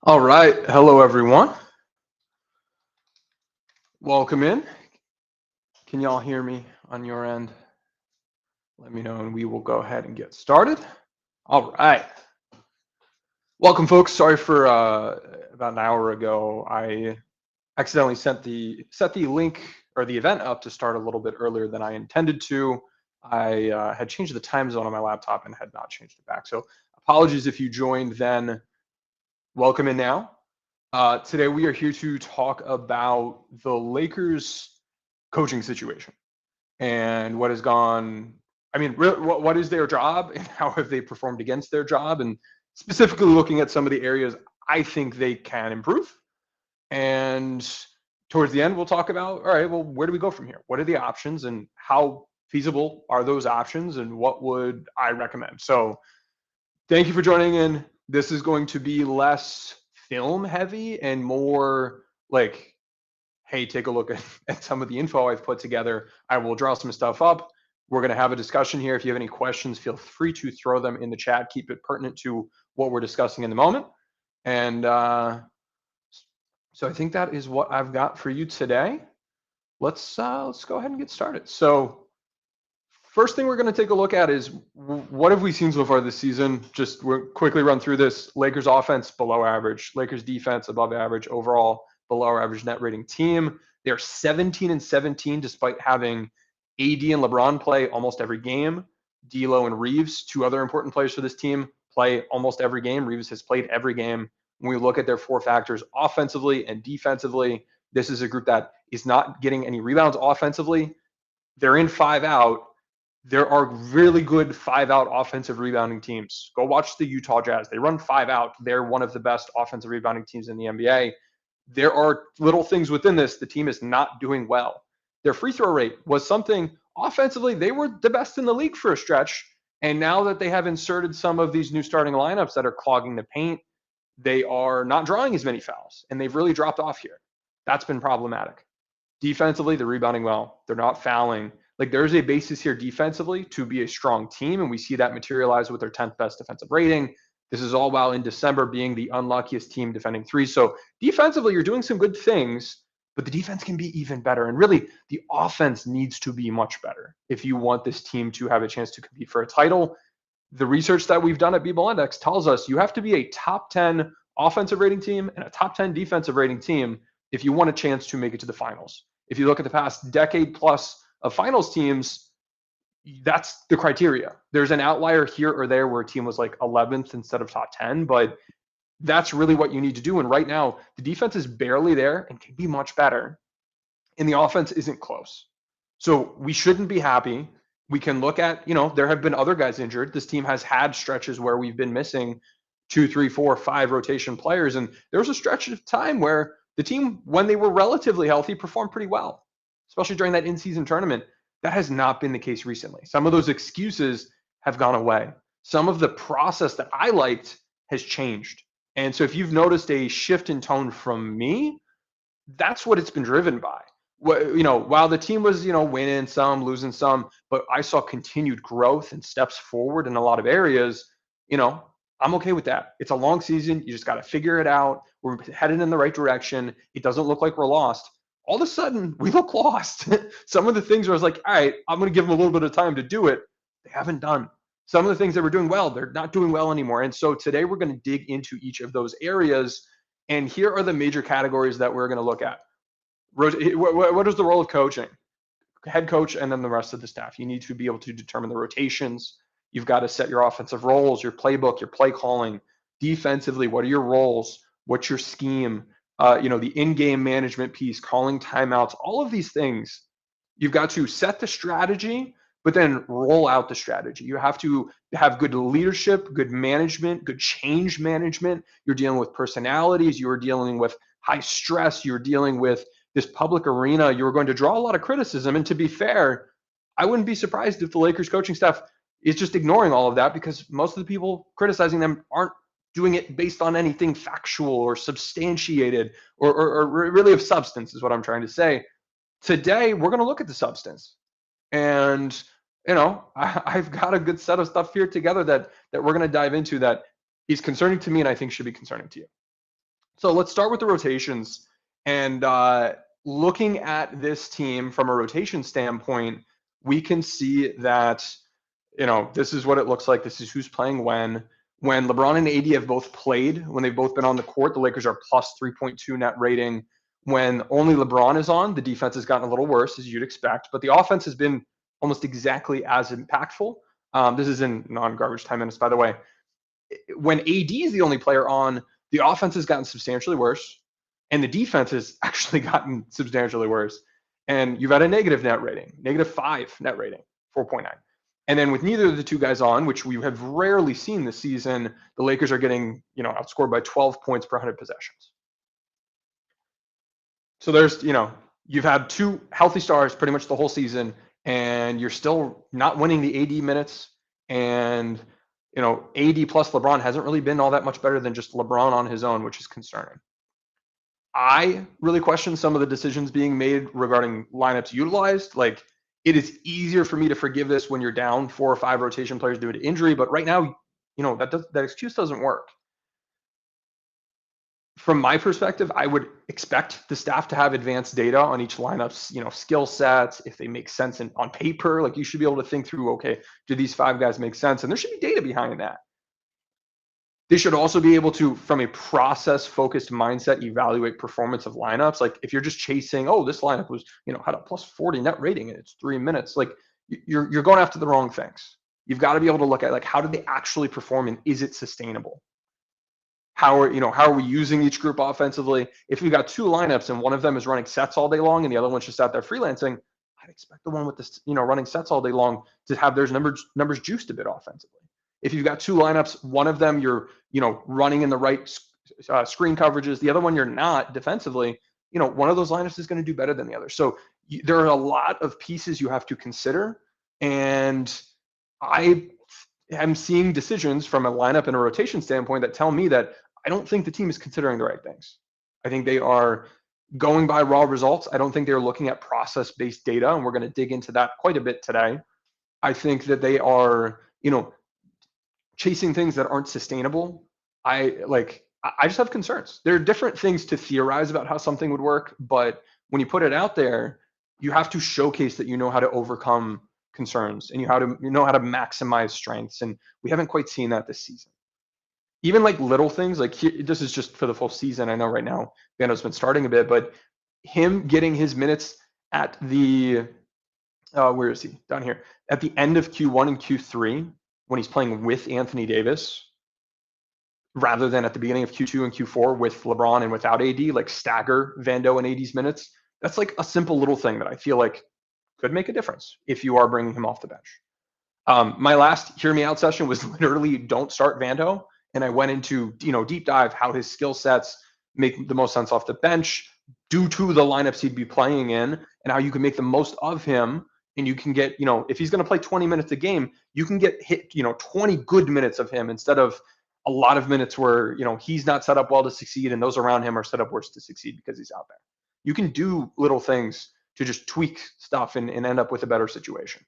All right. Hello, everyone. Welcome in. Can y'all hear me on your end? Let me know and we will go ahead and get started. All right. Welcome, folks. Sorry for about an hour ago. I accidentally set the link or the event up to start a little bit earlier than I intended to. I had changed the time zone on my laptop and had not changed it back. So apologies if you joined then. Welcome in now. Today we are here to talk about the Lakers coaching situation and what has gone. I mean, really, what is their job and how have they performed against their job, and specifically looking at some of the areas I think they can improve. And towards the end, we'll talk about, all right, well, where do we go from here? What are the options and how feasible are those options, and what would I recommend? So, thank you for joining in. This is going to be less film heavy and more like, hey, take a look at some of the info I've put together. I will draw some stuff up. We're going to have a discussion here. If you have any questions, feel free to throw them in the chat. Keep it pertinent to what we're discussing in the moment. And so I think that is what I've got for you today. Let's go ahead and get started. So first thing we're going to take a look at is what have we seen so far this season. Just we'll quickly run through this. Lakers offense below average, Lakers defense above average, overall below average net rating team. They're 17 and 17 despite having AD and LeBron play almost every game. D'Lo and Reeves, two other important players for this team, play almost every game. Reeves has played every game. When we look at their four factors offensively and defensively, this is a group that is not getting any rebounds offensively. They're in 5 out. There are really good 5 out offensive rebounding teams. Go watch the Utah Jazz. They run 5 out. They're one of the best offensive rebounding teams in the NBA. There are little things within this. The team is not doing well. Their free throw rate was something offensively, they were the best in the league for a stretch. And now that they have inserted some of these new starting lineups that are clogging the paint, they are not drawing as many fouls. And they've really dropped off here. That's been problematic. Defensively, they're rebounding well. They're not fouling. Like there's a basis here defensively to be a strong team, and we see that materialize with their 10th best defensive rating. This is all while in December being the unluckiest team defending three. So defensively, you're doing some good things, but the defense can be even better. And really, the offense needs to be much better if you want this team to have a chance to compete for a title. The research that we've done at Bball Index tells us you have to be a top 10 offensive rating team and a top 10 defensive rating team if you want a chance to make it to the finals. If you look at the past decade plus of finals teams, that's the criteria. There's an outlier here or there where a team was like 11th instead of top 10, but that's really what you need to do. And right now, the defense is barely there and can be much better, and the offense isn't close. So we shouldn't be happy. We can look at, there have been other guys injured. This team has had stretches where we've been missing 2, 3, 4, 5 rotation players. And there was a stretch of time where the team, when they were relatively healthy, performed pretty well, especially during that in-season tournament. That has not been the case recently. Some of those excuses have gone away. Some of the process that I liked has changed. And so if you've noticed a shift in tone from me, that's what it's been driven by. While the team was, winning some, losing some, but I saw continued growth and steps forward in a lot of areas. I'm okay with that. It's a long season. You just got to figure it out. We're headed in the right direction. It doesn't look like we're lost. All of a sudden, we look lost. Some of the things where I was like, all right, I'm going to give them a little bit of time to do it. They haven't done. Some of the things they were doing well, they're not doing well anymore. And so today we're going to dig into each of those areas. And here are the major categories that we're going to look at. What is the role of coaching? Head coach and then the rest of the staff. You need to be able to determine the rotations. You've got to set your offensive roles, your playbook, your play calling. Defensively, what are your roles? What's your scheme? The in-game management piece, calling timeouts, all of these things. You've got to set the strategy, but then roll out the strategy. You have to have good leadership, good management, good change management. You're dealing with personalities. You're dealing with high stress. You're dealing with this public arena. You're going to draw a lot of criticism. And to be fair, I wouldn't be surprised if the Lakers coaching staff is just ignoring all of that, because most of the people criticizing them aren't doing it based on anything factual or substantiated or really of substance, is what I'm trying to say. Today, we're going to look at the substance. And, I've got a good set of stuff here together that we're going to dive into that is concerning to me and I think should be concerning to you. So let's start with the rotations. And looking at this team from a rotation standpoint, we can see that, this is what it looks like. This is who's playing when. When LeBron and AD have both played, when they've both been on the court, the Lakers are plus 3.2 net rating. When only LeBron is on, the defense has gotten a little worse, as you'd expect, but the offense has been almost exactly as impactful. This is in non-garbage time minutes, by the way. When AD is the only player on, the offense has gotten substantially worse, and the defense has actually gotten substantially worse. And you've had a negative net rating, -5 net rating, 4.9. And then with neither of the two guys on, which we have rarely seen this season, the Lakers are getting, outscored by 12 points per 100 possessions. So there's, you've had two healthy stars pretty much the whole season, and you're still not winning the AD minutes. And, AD plus LeBron hasn't really been all that much better than just LeBron on his own, which is concerning. I really question some of the decisions being made regarding lineups utilized. Like, it is easier for me to forgive this when you're down 4 or 5 rotation players due to injury, but right now, that excuse doesn't work. From my perspective, I would expect the staff to have advanced data on each lineup's, skill sets, if they make sense on paper. Like, you should be able to think through, okay, do these 5 guys make sense? And there should be data behind that. They should also be able to, from a process-focused mindset, evaluate performance of lineups. Like, if you're just chasing, oh, this lineup was, had a plus 40 net rating in its 3 minutes, like, you're going after the wrong things. You've got to be able to look at, like, how did they actually perform, and is it sustainable? How are we using each group offensively? If we've got 2 lineups and one of them is running sets all day long and the other one's just out there freelancing, I'd expect the one with this, running sets all day long to have their numbers juiced a bit offensively. If you've got 2 lineups, one of them you're, running in the right screen coverages, the other one you're not defensively, one of those lineups is going to do better than the other. So there are a lot of pieces you have to consider, and I am seeing decisions from a lineup and a rotation standpoint that tell me that I don't think the team is considering the right things. I think they are going by raw results. I don't think they're looking at process-based data, and we're going to dig into that quite a bit today. I think that they are, chasing things that aren't sustainable. I just have concerns. There are different things to theorize about how something would work, but when you put it out there, you have to showcase that you know how to overcome concerns and you know how to maximize strengths. And we haven't quite seen that this season. Even like little things, like this is just for the full season. I know right now Vando's been starting a bit, but him getting his minutes at the where is he? Down here. At the end of Q1 and Q3, when he's playing with Anthony Davis, rather than at the beginning of Q2 and Q4 with LeBron and without AD, like stagger Vando and AD's minutes. That's like a simple little thing that I feel like could make a difference if you are bringing him off the bench. My last hear me out session was literally don't start Vando, and I went into deep dive how his skill sets make the most sense off the bench due to the lineups he'd be playing in, and how you can make the most of him. And you can get, if he's going to play 20 minutes a game, you can get hit, 20 good minutes of him instead of a lot of minutes where, he's not set up well to succeed and those around him are set up worse to succeed because he's out there. You can do little things to just tweak stuff and end up with a better situation.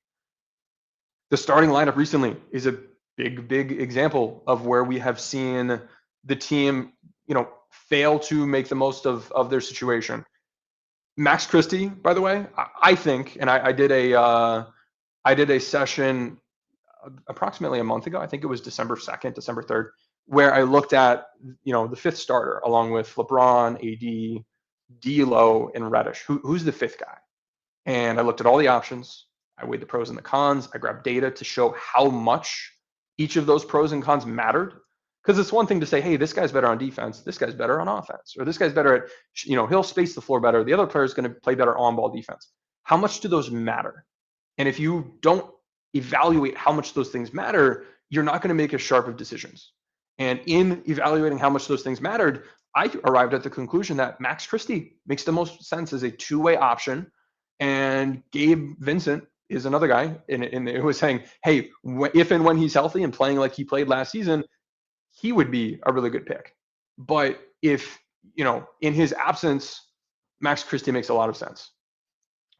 The starting lineup recently is a big example of where we have seen the team, fail to make the most of their situation. Max Christie, by the way, I think, and I did a session approximately a month ago. I think it was December 2nd, December 3rd, where I looked at the 5th starter along with LeBron, AD, D'Lo, and Reddish. Who's the 5th guy? And I looked at all the options. I weighed the pros and the cons. I grabbed data to show how much each of those pros and cons mattered. Because it's one thing to say, hey, this guy's better on defense, this guy's better on offense, or this guy's better at, he'll space the floor better. The other player is going to play better on ball defense. How much do those matter? And if you don't evaluate how much those things matter, you're not going to make as sharp of decisions. And in evaluating how much those things mattered, I arrived at the conclusion that Max Christie makes the most sense as a 2-way option. And Gabe Vincent is another guy. And it was saying, hey, if and when he's healthy and playing like he played last season, he would be a really good pick. But if, in his absence, Max Christie makes a lot of sense.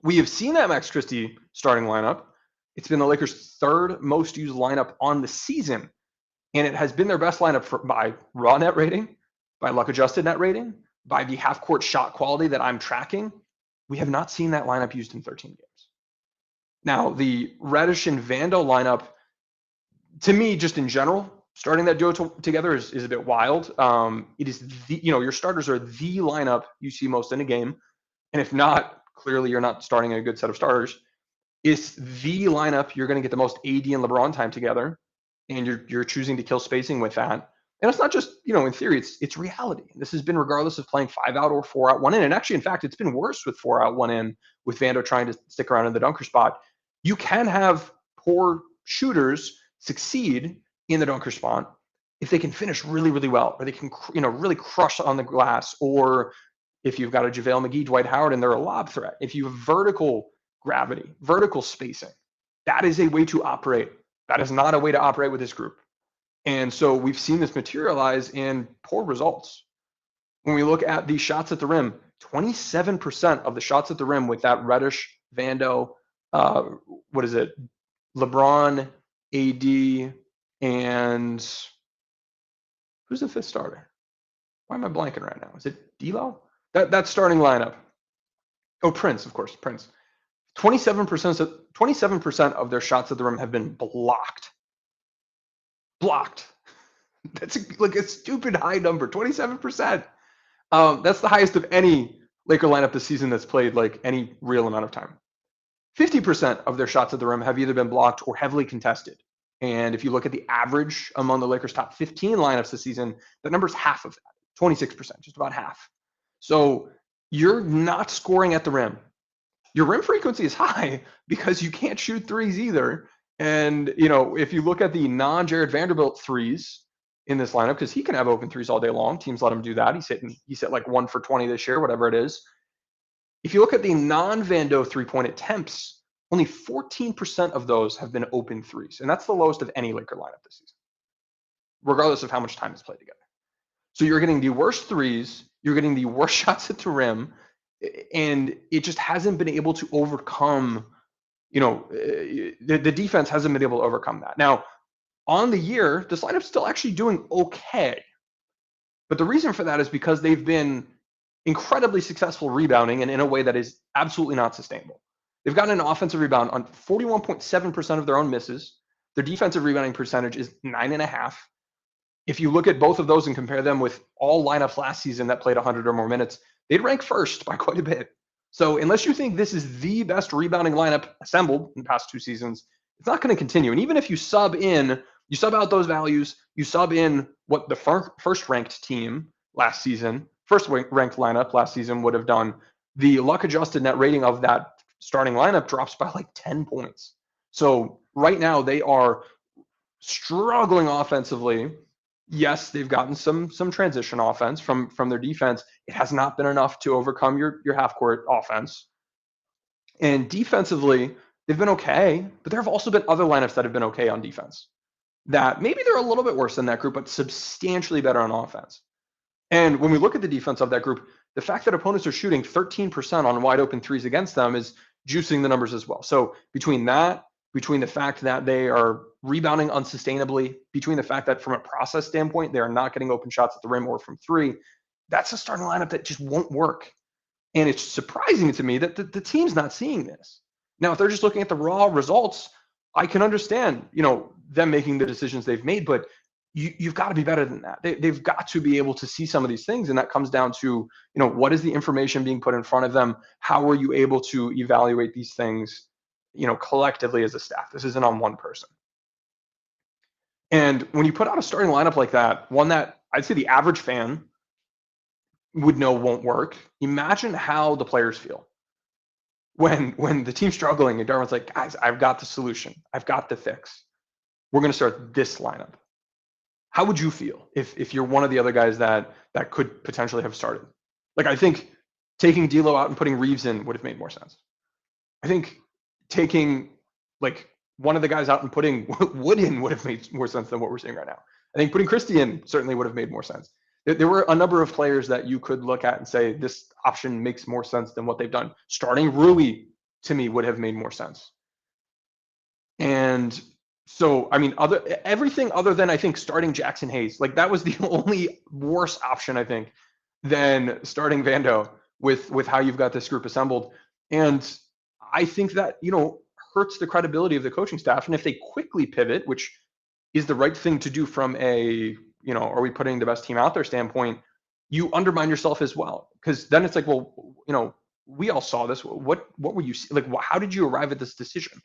We have seen that Max Christie starting lineup. It's been the Lakers' 3rd most used lineup on the season. And it has been their best lineup by raw net rating, by luck adjusted net rating, by the half court shot quality that I'm tracking, we have not seen that lineup used in 13 games. Now, the Reddish and Vando lineup, to me, just in general, starting that duo together is a bit wild. It is your starters are the lineup you see most in a game. And if not, clearly you're not starting a good set of starters. It's the lineup you're going to get the most AD and LeBron time together, and you're choosing to kill spacing with that. And it's not just, in theory, it's reality. This has been regardless of playing 5 out or 4 out, 1 in. And actually, in fact, it's been worse with 4 out, 1 in, with Vando trying to stick around in the dunker spot. You can have poor shooters succeed in the dunker spot if they can finish really, really well, or they can, really crush on the glass, or if you've got a JaVale McGee, Dwight Howard, and they're a lob threat. If you have vertical gravity, vertical spacing, that is a way to operate. That is not a way to operate with this group. And so we've seen this materialize in poor results. When we look at the shots at the rim, 27% of the shots at the rim with that Reddish, Vando, LeBron, AD, and who's the fifth starter? Why am I blanking right now? Is it D'Lo? That starting lineup. Oh, Prince, of course, Prince. 27% of their shots at the rim have been blocked. That's a stupid high number, 27%. That's the highest of any Laker lineup this season that's played any real amount of time. 50% of their shots at the rim have either been blocked or heavily contested. And if you look at the average among the Lakers' top 15 lineups this season, that number's half of that, 26%, just about half. So you're not scoring at the rim. Your rim frequency is high because you can't shoot threes either. And, if you look at the non-Jared Vanderbilt threes in this lineup, because he can have open threes all day long. Teams let him do that. He's hit like 1 for 20 this year, whatever it is. If you look at the non-Vando three-point attempts, only 14% of those have been open threes. And that's the lowest of any Laker lineup this season, regardless of how much time is played together. So you're getting the worst threes, you're getting the worst shots at the rim, and it just hasn't been able to overcome, the defense hasn't been able to overcome that. Now, on the year, this lineup's still actually doing okay. But the reason for that is because they've been incredibly successful rebounding and in a way that is absolutely not sustainable. They've gotten an offensive rebound on 41.7% of their own misses. Their defensive rebounding percentage is 9.5. If you look at both of those and compare them with all lineups last season that played 100 or more minutes, they'd rank first by quite a bit. So unless you think this is the best rebounding lineup assembled in the past 2 seasons, it's not going to continue. And even if you sub out those values, you sub in what the first ranked team last season, first ranked lineup last season would have done, the luck adjusted net rating of that starting lineup drops by 10 points. So right now they are struggling offensively. Yes, they've gotten some transition offense from their defense. It has not been enough to overcome your half court offense. And defensively, they've been okay, but there have also been other lineups that have been okay on defense, that maybe they're a little bit worse than that group, but substantially better on offense. And when we look at the defense of that group, the fact that opponents are shooting 13% on wide open threes against them is juicing the numbers as well. So between the fact that they are rebounding unsustainably, between the fact that from a process standpoint, they are not getting open shots at the rim or from three, that's a starting lineup that just won't work. And it's surprising to me that the team's not seeing this. Now, if they're just looking at the raw results, I can understand, them making the decisions they've made, but you've got to be better than that. They've got to be able to see some of these things. And that comes down to, what is the information being put in front of them? How are you able to evaluate these things, collectively as a staff? This isn't on one person. And when you put out a starting lineup like that, one that I'd say the average fan would know won't work, imagine how the players feel when the team's struggling and Darvin's like, guys, I've got the solution. I've got the fix. We're going to start this lineup. How would you feel if you're one of the other guys that could potentially have started? I think taking D'Lo out and putting Reeves in would have made more sense. I think taking one of the guys out and putting Wood in would have made more sense than what we're seeing right now. I think putting Christie in certainly would have made more sense. There were a number of players that you could look at and say this option makes more sense than what they've done. Starting Rui, to me, would have made more sense. And So, I mean, everything other than I think starting Jackson Hayes, like that was the only worse option I think than starting Vando with how you've got this group assembled. And I think that, hurts the credibility of the coaching staff. And if they quickly pivot, which is the right thing to do from a, are we putting the best team out there standpoint, you undermine yourself as well. Because then it's like, well, we all saw this. What were you like? How did you arrive at this decision?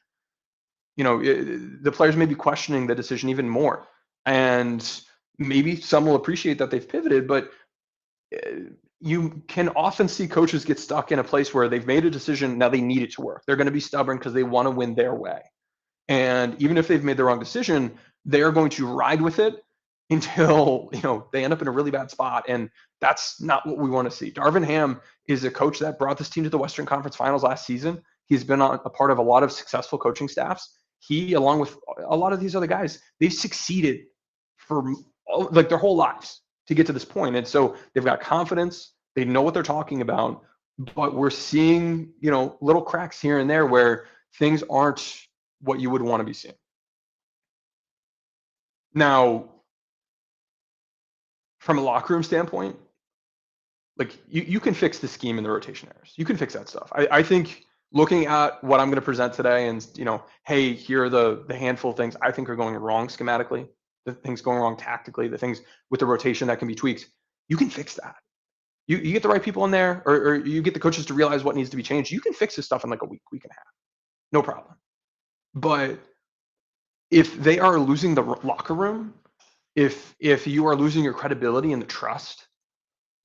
The players may be questioning the decision even more, and maybe some will appreciate that they've pivoted, but you can often see coaches get stuck in a place where they've made a decision, now they need it to work. They're going to be stubborn because they want to win their way. And even if they've made the wrong decision, they are going to ride with it until they end up in a really bad spot. And that's not what we want to see. Darvin Ham is a coach that brought this team to the Western Conference Finals last season. He's been a part of a lot of successful coaching staffs. He, along with a lot of these other guys, they've succeeded for like their whole lives to get to this point. And so they've got confidence. They know what they're talking about. But we're seeing, little cracks here and there where things aren't what you would want to be seeing. Now, from a locker room standpoint, like you can fix the scheme and the rotation errors. You can fix that stuff. I think looking at what I'm going to present today and, hey, here are the handful of things I think are going wrong schematically, the things going wrong tactically, the things with the rotation that can be tweaked. You can fix that. You get the right people in there, or you get the coaches to realize what needs to be changed. You can fix this stuff in like a week and a half. No problem. But if they are losing the locker room, if you are losing your credibility and the trust,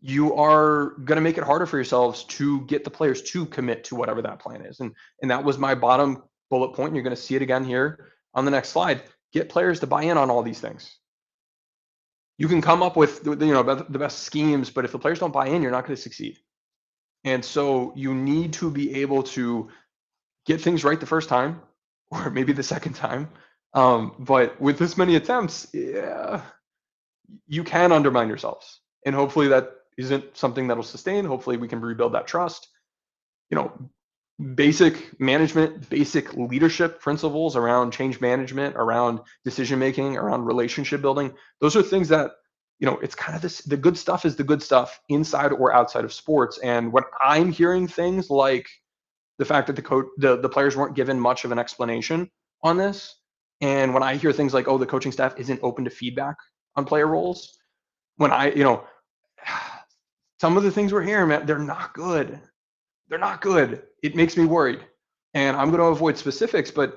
you are going to make it harder for yourselves to get the players to commit to whatever that plan is. And that was my bottom bullet point. And you're going to see it again here on the next slide. Get players to buy in on all these things. You can come up with the best schemes, but if the players don't buy in, you're not going to succeed. And so you need to be able to get things right the first time, or maybe the second time. But with this many attempts, yeah, you can undermine yourselves. And hopefully that isn't something that'll sustain. Hopefully we can rebuild that trust. Basic management, basic leadership principles around change management, around decision making, around relationship building. Those are things that, it's kind of this, the good stuff is the good stuff inside or outside of sports. And when I'm hearing things like the fact that the players weren't given much of an explanation on this, and when I hear things like, oh, the coaching staff isn't open to feedback on player roles, when some of the things we're hearing, man, they're not good. They're not good. It makes me worried. And I'm going to avoid specifics, but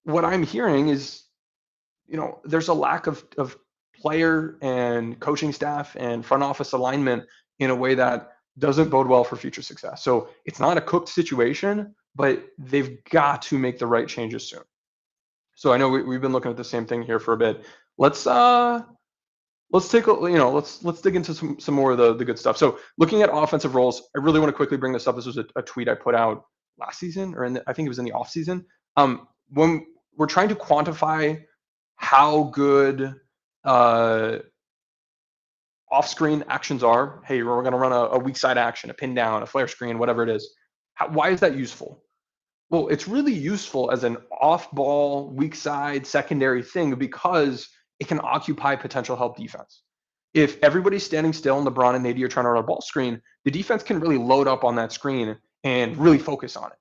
what I'm hearing is, there's a lack of player and coaching staff and front office alignment in a way that doesn't bode well for future success. So it's not a cooked situation, but they've got to make the right changes soon. So I know we've been looking at the same thing here for a bit. Let's take let's dig into some more of the good stuff. So looking at offensive roles, I really want to quickly bring this up. This was a tweet I put out last season, or I think it was in the off season. When we're trying to quantify how good off-screen actions are, hey, we're going to run a weak side action, a pin down, a flare screen, whatever it is. Why is that useful? Well, it's really useful as an off-ball, weak side, secondary thing because it can occupy potential help defense. If everybody's standing still and LeBron and AD are trying to run a ball screen, the defense can really load up on that screen and really focus on it.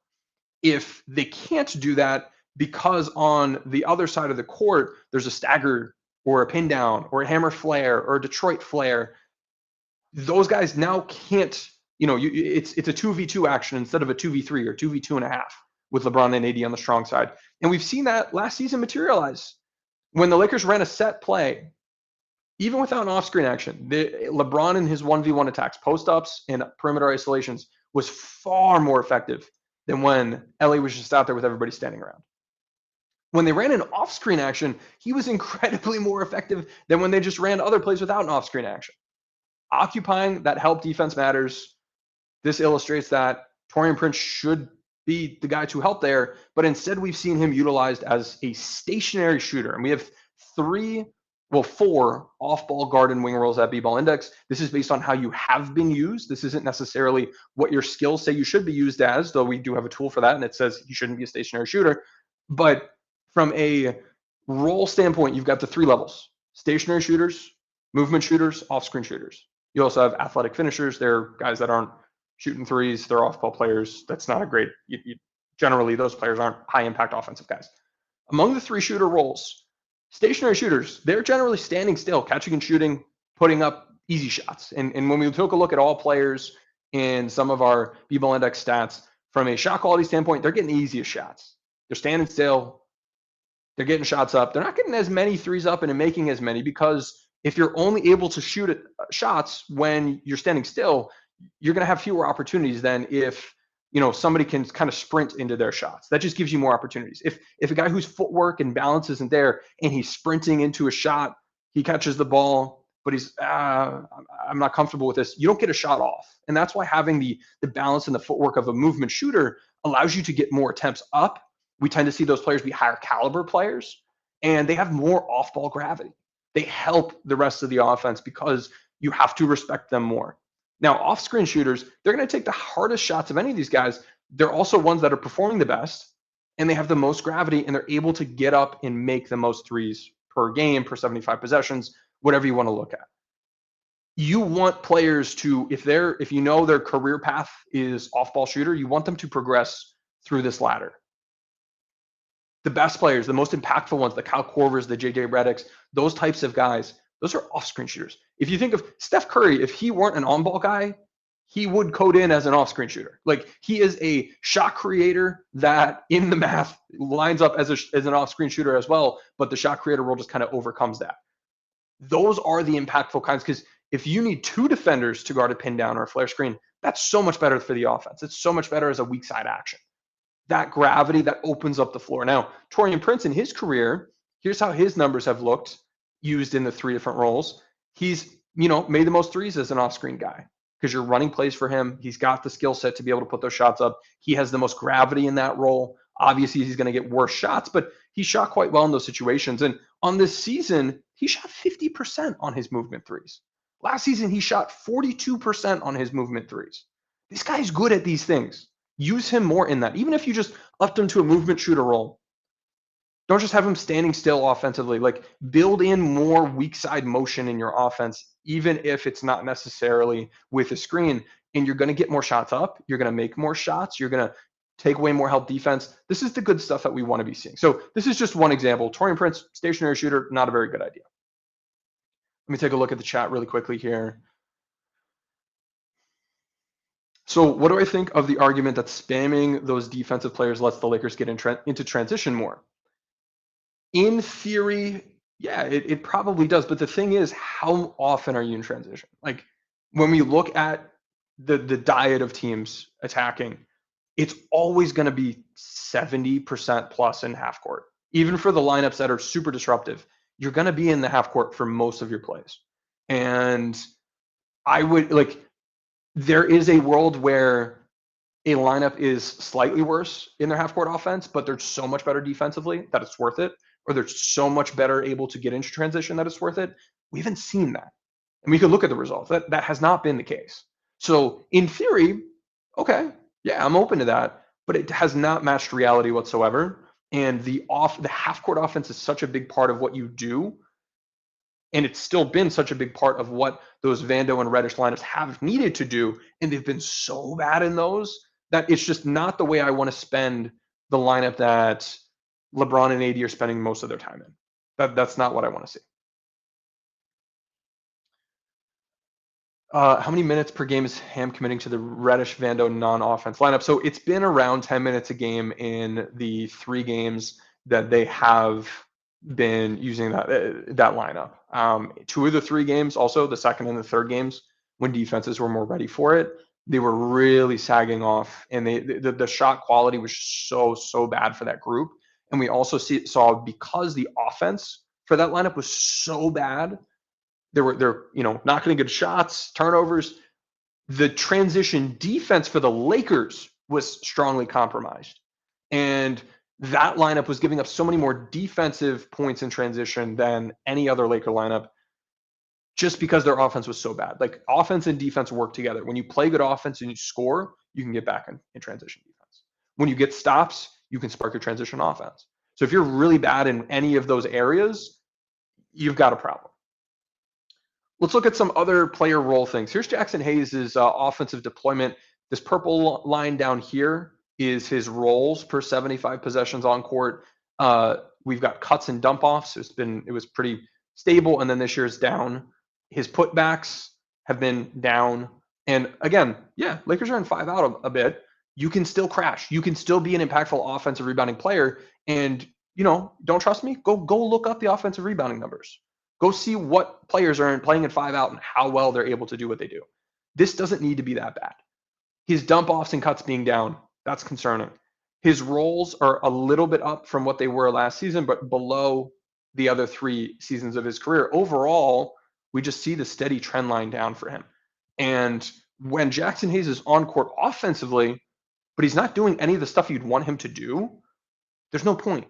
If they can't do that because on the other side of the court, there's a stagger or a pin down or a hammer flare or a Detroit flare, those guys now can't, it's a 2v2 action instead of a 2v3 or 2v2 and a half with LeBron and AD on the strong side. And we've seen that last season materialize. When the Lakers ran a set play, even without an off-screen action, LeBron and his 1v1 attacks, post-ups and perimeter isolations was far more effective than when LA was just out there with everybody standing around. When they ran an off-screen action, he was incredibly more effective than when they just ran other plays without an off-screen action. Occupying that help defense matters. This illustrates that Taurean Prince should be the guy to help there, but instead we've seen him utilized as a stationary shooter. And we have four off-ball guard and wing roles at B-ball index. This is based on how you have been used. This isn't necessarily what your skills say you should be used as, though we do have a tool for that, and it says you shouldn't be a stationary shooter. But from a Role standpoint, you've got the three levels: stationary shooters, movement shooters, off-screen shooters. You also have athletic finishers. They're guys that aren't shooting threes. They're off-ball players. That's not a great. Generally, those players aren't high-impact offensive guys. Among the three shooter roles, stationary shooters, they're generally standing still, catching and shooting, putting up easy shots. And when we took a look at all players in some of our B-ball index stats, from a shot quality standpoint, they're getting the easiest shots. They're standing still. They're getting shots up. They're not getting as many threes up and making as many, because if you're only able to shoot at shots when you're standing still, you're going to have fewer opportunities than if somebody can kind of sprint into their shots. That just gives you more opportunities. If a guy whose footwork and balance isn't there and he's sprinting into a shot, he catches the ball, but he's I'm not comfortable with this, you don't get a shot off. And that's why having the balance and the footwork of a movement shooter allows you to get more attempts up. We tend to see those players be higher caliber players, and they have more off-ball gravity. They help the rest of the offense because you have to respect them more. Now, off-screen shooters, they're going to take the hardest shots of any of these guys. They're also ones that are performing the best, and they have the most gravity, and they're able to get up and make the most threes per game, per 75 possessions, whatever you want to look at. You want players to, if you know their career path is off-ball shooter, you want them to progress through this ladder. The best players, the most impactful ones, the Kyle Korvers, the JJ Redicks, those types of guys, those are off-screen shooters. If you think of Steph Curry, if he weren't an on-ball guy, he would code in as an off-screen shooter. Like, he is a shot creator that in the math lines up as an off-screen shooter as well, but the shot creator role just kind of overcomes that. Those are the impactful kinds, because if you need two defenders to guard a pin down or a flare screen, that's so much better for the offense. It's so much better as a weak side action. That gravity that opens up the floor. Now, Taurean Prince in his career, here's how his numbers have looked used in the three different roles. He's, made the most threes as an off-screen guy because you're running plays for him. He's got the skill set to be able to put those shots up. He has the most gravity in that role. Obviously, he's going to get worse shots, but he shot quite well in those situations. And on this season, he shot 50% on his movement threes. Last season, he shot 42% on his movement threes. This guy's good at these things. Use him more in that. Even if you just upped him to a movement shooter role, don't just have him standing still offensively. Like, build in more weak side motion in your offense, even if it's not necessarily with a screen. And you're going to get more shots up. You're going to make more shots. You're going to take away more help defense. This is the good stuff that we want to be seeing. So this is just one example. Taurean Prince, stationary shooter, not a very good idea. Let me take a look at the chat really quickly here. So what do I think of the argument that spamming those defensive players lets the Lakers get into transition more? In theory, yeah, it probably does. But the thing is, how often are you in transition? Like, when we look at the diet of teams attacking, it's always going to be 70% plus in half court. Even for the lineups that are super disruptive, you're going to be in the half court for most of your plays. And I would there is a world where a lineup is slightly worse in their half court offense, but they're so much better defensively that it's worth it, or they're so much better able to get into transition that it's worth it. We haven't seen that. And we could look at the results. That has not been the case. So in theory, okay, yeah, I'm open to that, but it has not matched reality whatsoever. And the half court offense is such a big part of what you do. And it's still been such a big part of what those Vando and Reddish lineups have needed to do. And they've been so bad in those that it's just not the way I want to spend the lineup that LeBron and AD are spending most of their time in. That's not what I want to see. How many minutes per game is Ham committing to the Reddish Vando non-offense lineup? So it's been around 10 minutes a game in the 3 games that they have been using that lineup. 2 of the 3 games, also the second and the third games, when defenses were more ready for it, they were really sagging off, and the shot quality was so bad for that group. And we also saw, because the offense for that lineup was so bad, they're not getting good shots, turnovers. The transition defense for the Lakers was strongly compromised, and that lineup was giving up so many more defensive points in transition than any other Laker lineup, just because their offense was so bad. Like, offense and defense work together. When you play good offense and you score, you can get back in transition defense. When you get stops, you can spark your transition offense. So if you're really bad in any of those areas, you've got a problem. Let's look at some other player role things. Here's Jackson Hayes' offensive deployment. This purple line down here is his roles per 75 possessions on court. We've got cuts and dump offs. It was pretty stable, and then this year's down. His putbacks have been down. And again, yeah, Lakers are in 5 out a bit. You can still crash. You can still be an impactful offensive rebounding player. And don't trust me? Go look up the offensive rebounding numbers. Go see what players are playing in 5 out and how well they're able to do what they do. This doesn't need to be that bad. His dump offs and cuts being down, that's concerning. His rolls are a little bit up from what they were last season, but below the other 3 seasons of his career. Overall, we just see the steady trend line down for him. And when Jackson Hayes is on court offensively, but he's not doing any of the stuff you'd want him to do, there's no point.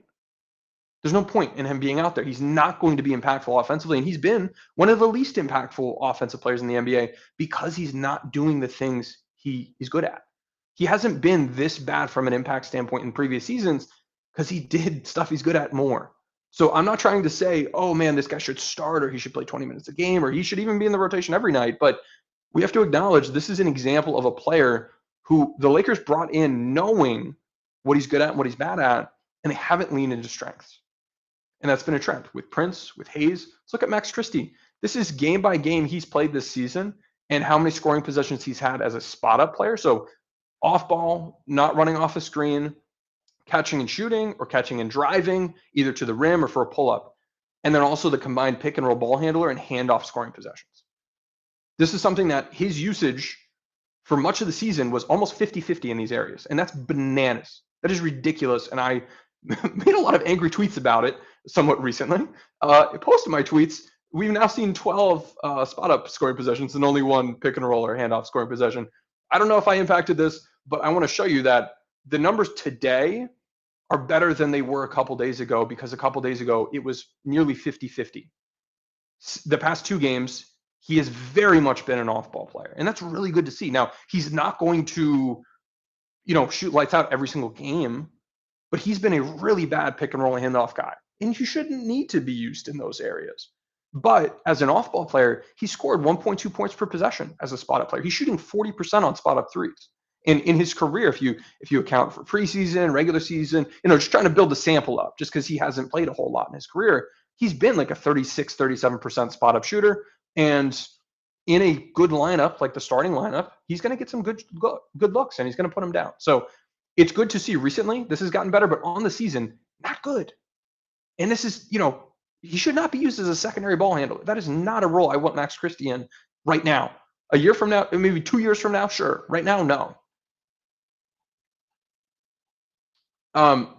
There's no point in him being out there. He's not going to be impactful offensively, and he's been one of the least impactful offensive players in the NBA because he's not doing the things he's good at. He hasn't been this bad from an impact standpoint in previous seasons because he did stuff he's good at more. So I'm not trying to say, oh man, this guy should start or he should play 20 minutes a game or he should even be in the rotation every night. But we have to acknowledge this is an example of a player who the Lakers brought in knowing what he's good at and what he's bad at, and they haven't leaned into strengths. And that's been a trend with Prince, with Hayes. Let's look at Max Christie. This is game by game he's played this season and how many scoring possessions he's had as a spot up player. So off ball, not running off a screen, catching and shooting or catching and driving either to the rim or for a pull up. And then also the combined pick and roll ball handler and handoff scoring possessions. This is something that his usage for much of the season was almost 50-50 in these areas. And that's bananas. That is ridiculous. And I made a lot of angry tweets about it somewhat recently. I posted my tweets. We've now seen 12 spot up scoring possessions and only 1 pick and roll or handoff scoring possession. I don't know if I impacted this, but I want to show you that the numbers today are better than they were a couple days ago because a couple days ago it was nearly 50-50. The past 2 games, he has very much been an off-ball player, and that's really good to see. Now, he's not going to, shoot lights out every single game, but he's been a really bad pick and roll handoff guy, and he shouldn't need to be used in those areas. But as an off-ball player, he scored 1.2 points per possession as a spot-up player. He's shooting 40% on spot-up threes. And in his career, if you account for preseason, regular season, just trying to build the sample up, just because he hasn't played a whole lot in his career, he's been like a 36, 37% spot-up shooter. And in a good lineup, like the starting lineup, he's going to get some good looks, and he's going to put them down. So it's good to see recently. This has gotten better, but on the season, not good. And this is, he should not be used as a secondary ball handler. That is not a role I want Max Christie in right now. A year from now, maybe 2 years from now, sure. Right now, no.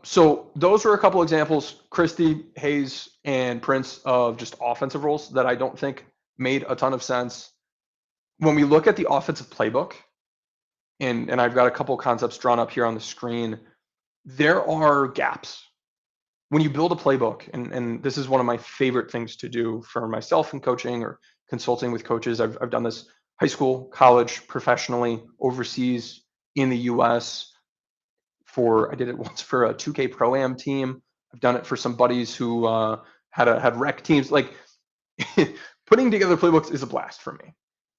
So those were a couple examples, Christie, Hayes, and Prince, of just offensive roles that I don't think made a ton of sense. When we look at the offensive playbook, and I've got a couple concepts drawn up here on the screen, there are gaps. When you build a playbook, and this is one of my favorite things to do for myself in coaching or consulting with coaches. I've done this high school, college, professionally, overseas, in the US. I did it once for a 2K Pro-Am team. I've done it for some buddies who had rec teams. Like putting together playbooks is a blast for me.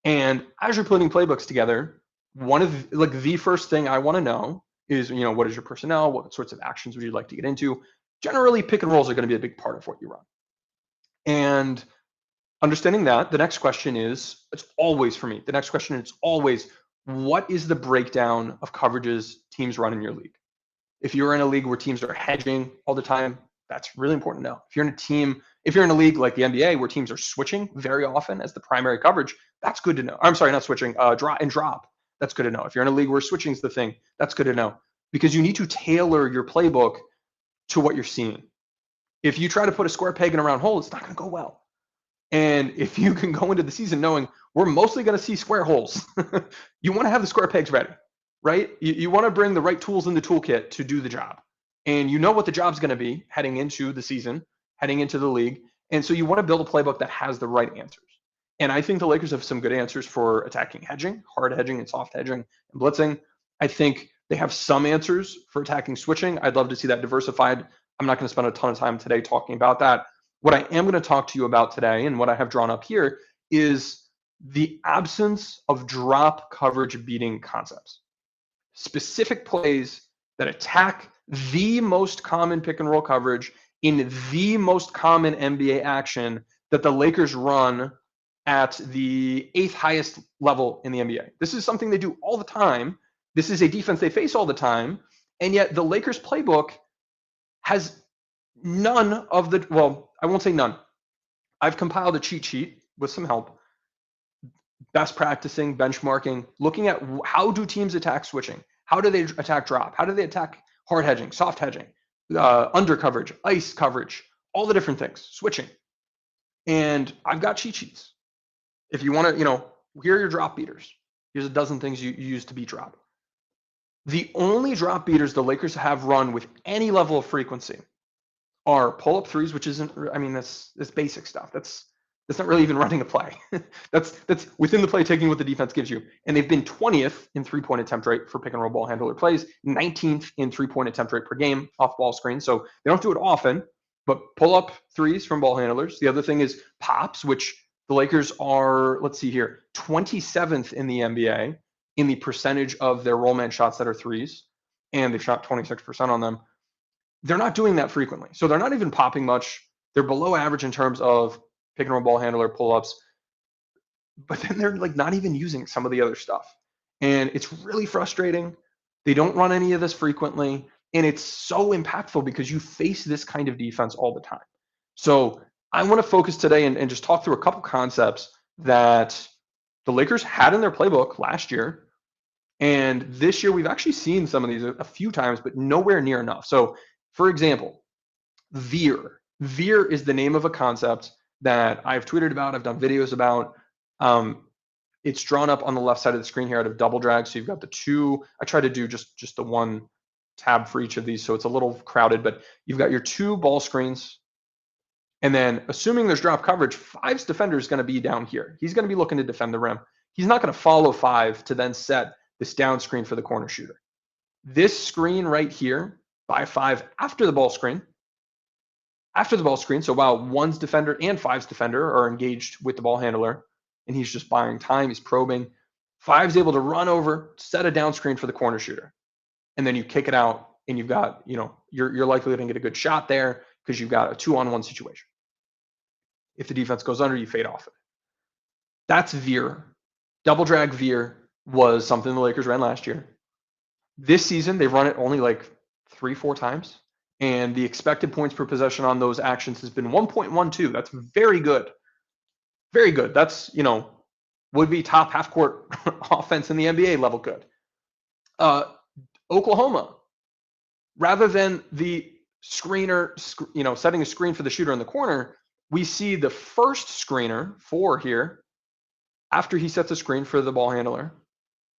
And as you're putting playbooks together, one of the first thing I want to know is, what is your personnel? What sorts of actions would you like to get into? Generally, pick and rolls are going to be a big part of what you run. And understanding that, the next question is, it's always for me, the next question is always, what is the breakdown of coverages teams run in your league? If you're in a league where teams are hedging all the time, that's really important to know. If you're in a league like the NBA where teams are switching very often as the primary coverage, that's good to know. I'm sorry, not switching, drop. That's good to know. If you're in a league where switching is the thing, that's good to know, because you need to tailor your playbook to what you're seeing. If you try to put a square peg in a round hole, it's not going to go well. And if you can go into the season knowing we're mostly going to see square holes, you want to have the square pegs ready, right? You want to bring the right tools in the toolkit to do the job. And you know what the job's going to be heading into the season, heading into the league. And so you want to build a playbook that has the right answers. And I think the Lakers have some good answers for attacking hedging, hard hedging and soft hedging and blitzing. I think they have some answers for attacking switching. I'd love to see that diversified I'm not going to spend a ton of time today talking about that. What I am going to talk to you about today, and what I have drawn up here, is the absence of drop coverage beating concepts. Specific plays that attack the most common pick and roll coverage in the most common NBA action that the Lakers run at the 8th highest level in the NBA. This is something they do all the time. This is a defense they face all the time. And yet the Lakers playbook has none of the, well, I won't say none. I've compiled a cheat sheet with some help, best practicing, benchmarking, looking at how do teams attack switching? How do they attack drop? How do they attack hard hedging, soft hedging, under coverage, ice coverage, all the different things, switching. And I've got cheat sheets. If you want to, here are your drop beaters. Here's a dozen things you use to beat drop. The only drop beaters the Lakers have run with any level of frequency are pull-up threes, which isn't, that's basic stuff. That's not really even running a play. that's within the play, taking what the defense gives you. And they've been 20th in three-point attempt rate for pick and roll ball handler plays, 19th in three-point attempt rate per game off ball screen. So they don't do it often, but pull-up threes from ball handlers. The other thing is pops, which the Lakers are, let's see here, 27th in the NBA in the percentage of their roll man shots that are threes, and they've shot 26% on them. They're not doing that frequently. So they're not even popping much. They're below average in terms of pick and roll ball handler pull-ups, but then they're like not even using some of the other stuff. And it's really frustrating. They don't run any of this frequently. And it's so impactful because you face this kind of defense all the time. So I want to focus today and just talk through a couple concepts that the Lakers had in their playbook last year. And this year, we've actually seen some of these a few times, but nowhere near enough. So for example, veer. Veer is the name of a concept that I've tweeted about, I've done videos about. It's drawn up on the left side of the screen here out of double drag. So you've got the two, I try to do just the one tab for each of these. So it's a little crowded, but you've got your two ball screens. And then assuming there's drop coverage, Five's defender is going to be down here. He's going to be looking to defend the rim. He's not going to follow Five to then set this down screen for the corner shooter. This screen right here by Five after the ball screen, so while one's defender and Five's defender are engaged with the ball handler, and he's just buying time, he's probing, Five's able to run over, set a down screen for the corner shooter. And then you kick it out, and you've got, you're likely going to get a good shot there because you've got a 2-on-1 situation. If the defense goes under, you fade off it. That's veer. Double drag veer was something the Lakers ran last year. This season, they've run it only like 3-4 times. And the expected points per possession on those actions has been 1.12. That's very good. Very good. That's, would be top half court offense in the NBA level good. Oklahoma, rather than the screener, setting a screen for the shooter in the corner, we see the first screener, 4 here, after he sets a screen for the ball handler.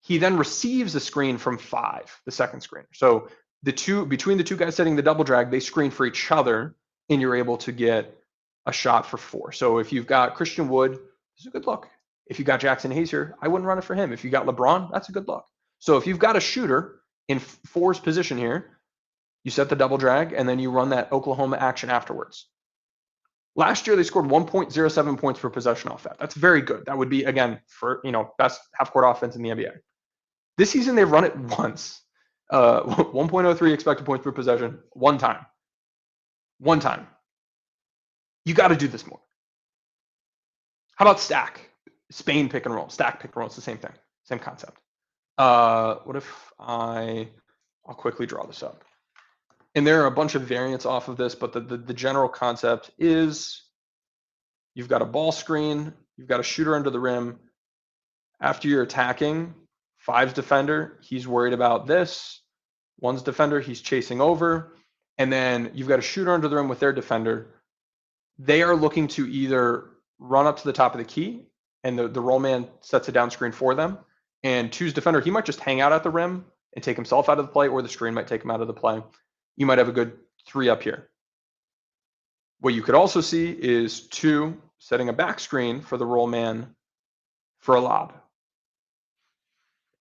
He then receives a screen from 5, the second screener. So between the two guys setting the double drag, they screen for each other, and you're able to get a shot for 4. So if you've got Christian Wood, this is a good look. If you got Jackson Hayes here, I wouldn't run it for him. If you got LeBron, that's a good look. So if you've got a shooter in 4's position here, you set the double drag, and then you run that Oklahoma action afterwards. Last year, they scored 1.07 points per possession off that. That's very good. That would be, again, for best half-court offense in the NBA. This season, they've run it once. 1.03 expected points per possession, one time. You got to do this more. How about stack? Spain pick and roll. Stack pick and roll. It's the same thing. Same concept. What if I'll quickly draw this up. And there are a bunch of variants off of this, but the general concept is you've got a ball screen, you've got a shooter under the rim. After you're attacking, 5's defender, he's worried about this. 1's defender, he's chasing over. And then you've got a shooter under the rim with their defender. They are looking to either run up to the top of the key, and the roll man sets a down screen for them. And 2's defender, he might just hang out at the rim and take himself out of the play, or the screen might take him out of the play. You might have a good 3 up here. What you could also see is 2 setting a back screen for the roll man for a lob.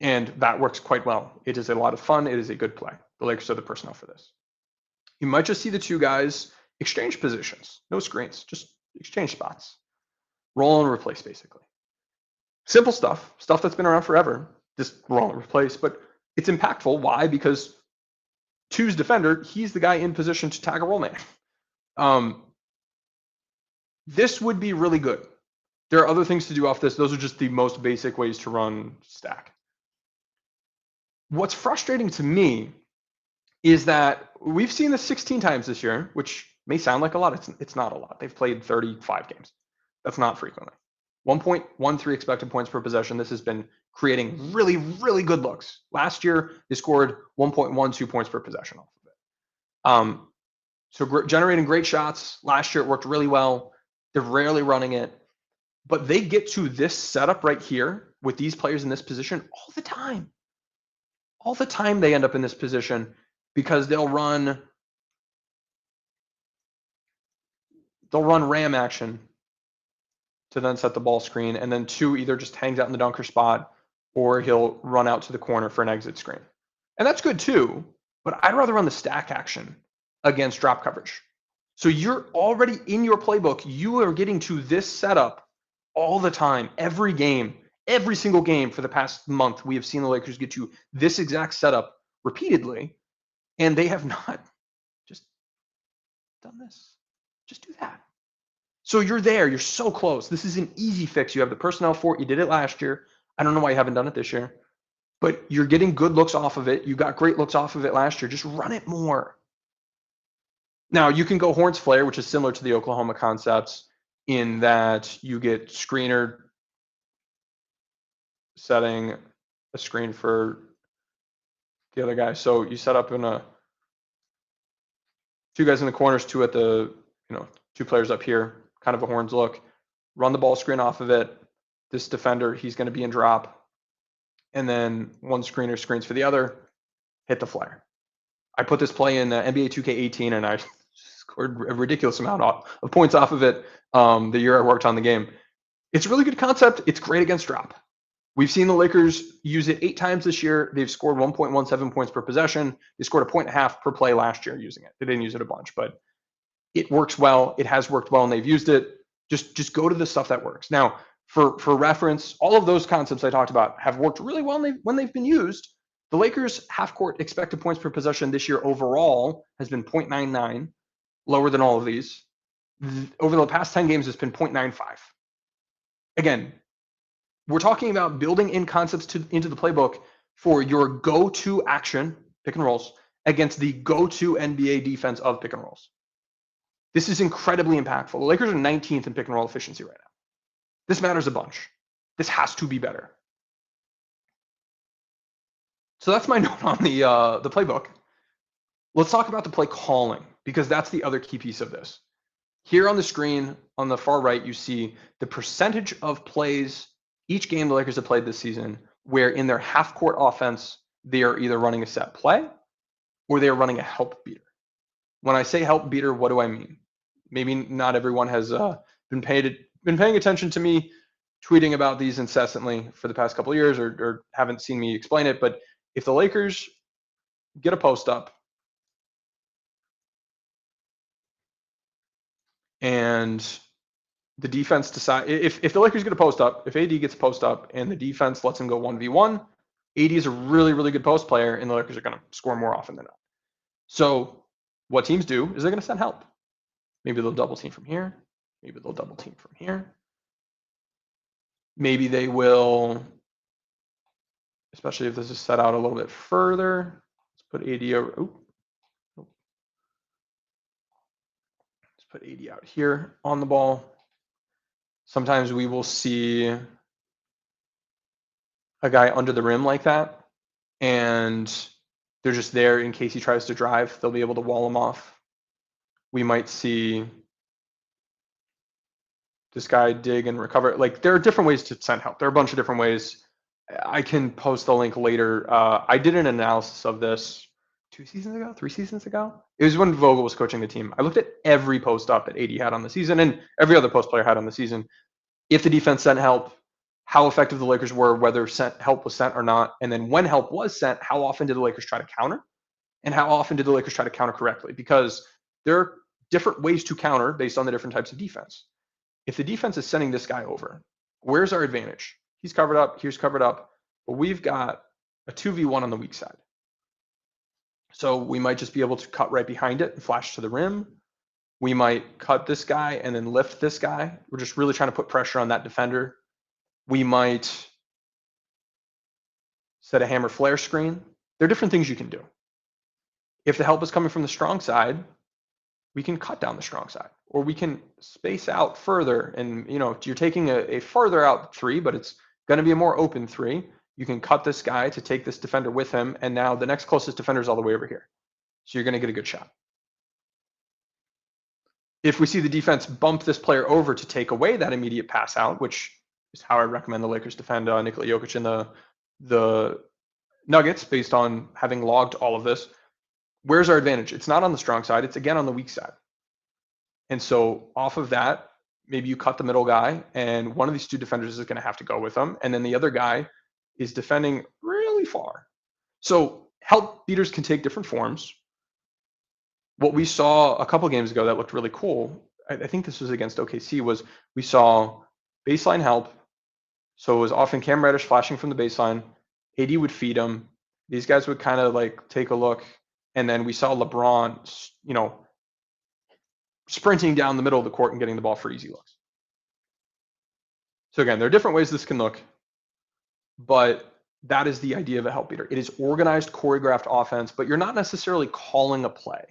And that works quite well. It is a lot of fun. It is a good play. The Lakers are the personnel for this. You might just see the two guys exchange positions, no screens, just exchange spots, roll and replace basically. Simple stuff that's been around forever, just roll and replace, but it's impactful. Why? Because two's defender, he's the guy in position to tag a roll man. This would be really good. There are other things to do off this. Those are just the most basic ways to run stack. What's frustrating to me is that we've seen this 16 times this year, which may sound like a lot. It's not a lot. They've played 35 games. That's not frequently. 1.13 expected points per possession. This has been creating really, really good looks. Last year, they scored 1.12 points per possession off of it. So generating great shots. Last year, it worked really well. They're rarely running it. But they get to this setup right here with these players in this position all the time. All the time they end up in this position because they'll run ram action to then set the ball screen, and then two either just hangs out in the dunker spot or he'll run out to the corner for an exit screen. And that's good too, but I'd rather run the stack action against drop coverage. So you're already in your playbook, you are getting to this setup all the time, every game, every single game for the past month, we have seen the Lakers get to this exact setup repeatedly, and they have not just done this. Just do that. So you're there. You're so close. This is an easy fix. You have the personnel for it. You did it last year. I don't know why you haven't done it this year, but you're getting good looks off of it. You got great looks off of it last year. Just run it more. Now, you can go Horns Flare, which is similar to the Oklahoma concepts in that you get screener setting a screen for the other guy. So you set up in two guys in the corners, two at the, two players up here, kind of a Horns look, run the ball screen off of it. This defender, he's going to be in drop. And then one screener screens for the other, hit the flare. I put this play in NBA 2K18 and I scored a ridiculous amount of points off of it the year I worked on the game. It's a really good concept. It's great against drop. We've seen the Lakers use it 8 times this year. They've scored 1.17 points per possession. They scored 1.5 per play last year using it. They didn't use it a bunch, but it works well. It has worked well, and they've used it. Just go to the stuff that works. Now, for reference, all of those concepts I talked about have worked really well when they've been used. The Lakers' half-court expected points per possession this year overall has been 0.99, lower than all of these. Over the past 10 games, it's been 0.95. Again, we're talking about building in concepts into the playbook for your go-to action, pick and rolls, against the go-to NBA defense of pick and rolls. This is incredibly impactful. The Lakers are 19th in pick and roll efficiency right now. This matters a bunch. This has to be better. So that's my note on the playbook. Let's talk about the play calling, because that's the other key piece of this. Here on the screen, on the far right, you see the percentage of plays each game the Lakers have played this season where in their half-court offense, they are either running a set play or they are running a help beater. When I say help beater, what do I mean? Maybe not everyone has been paying attention to me tweeting about these incessantly for the past couple of years or haven't seen me explain it, but if the Lakers get a post up and the defense decide if the Lakers get a post up, if AD gets a post up and the defense lets him go 1v1, AD is a really, really good post player and the Lakers are going to score more often than not. So what teams do is they're going to send help. Maybe they'll double team from here. Maybe they'll double team from here. Maybe they will, especially if this is set out a little bit further. Let's put AD over. Let's put AD out here on the ball. Sometimes we will see a guy under the rim like that, and they're just there in case he tries to drive. They'll be able to wall him off. We might see this guy dig and recover. Like, there are different ways to send help. There are a bunch of different ways. I can post the link later. I did an analysis of this 3 seasons ago. It was when Vogel was coaching the team. I looked at every post up that AD had on the season and every other post player had on the season. If the defense sent help, how effective the Lakers were, whether help was sent or not. And then when help was sent, how often did the Lakers try to counter? And how often did the Lakers try to counter correctly? Because there are different ways to counter based on the different types of defense. If the defense is sending this guy over, where's our advantage? He's covered up, here's covered up, but we've got a 2v1 on the weak side. So we might just be able to cut right behind it and flash to the rim. We might cut this guy and then lift this guy. We're just really trying to put pressure on that defender. We might set a hammer flare screen. There are different things you can do. If the help is coming from the strong side, we can cut down the strong side, or we can space out further. And you're taking a further out three, but it's going to be a more open three. You can cut this guy to take this defender with him, and now the next closest defender is all the way over here. So you're going to get a good shot. If we see the defense bump this player over to take away that immediate pass out, which is how I recommend the Lakers defend Nikola Jokic and the Nuggets based on having logged all of this, where's our advantage? It's not on the strong side. It's again on the weak side. And so off of that, maybe you cut the middle guy, and one of these two defenders is going to have to go with them. And then the other guy is defending really far. So help beaters can take different forms. What we saw a couple games ago that looked really cool, I think this was against OKC, was we saw baseline help. So it was often Cam Reddish flashing from the baseline. AD would feed him. These guys would kind of like take a look. And then we saw LeBron, sprinting down the middle of the court and getting the ball for easy looks. So again, there are different ways this can look, but that is the idea of a help beater. It is organized, choreographed offense, but you're not necessarily calling a play.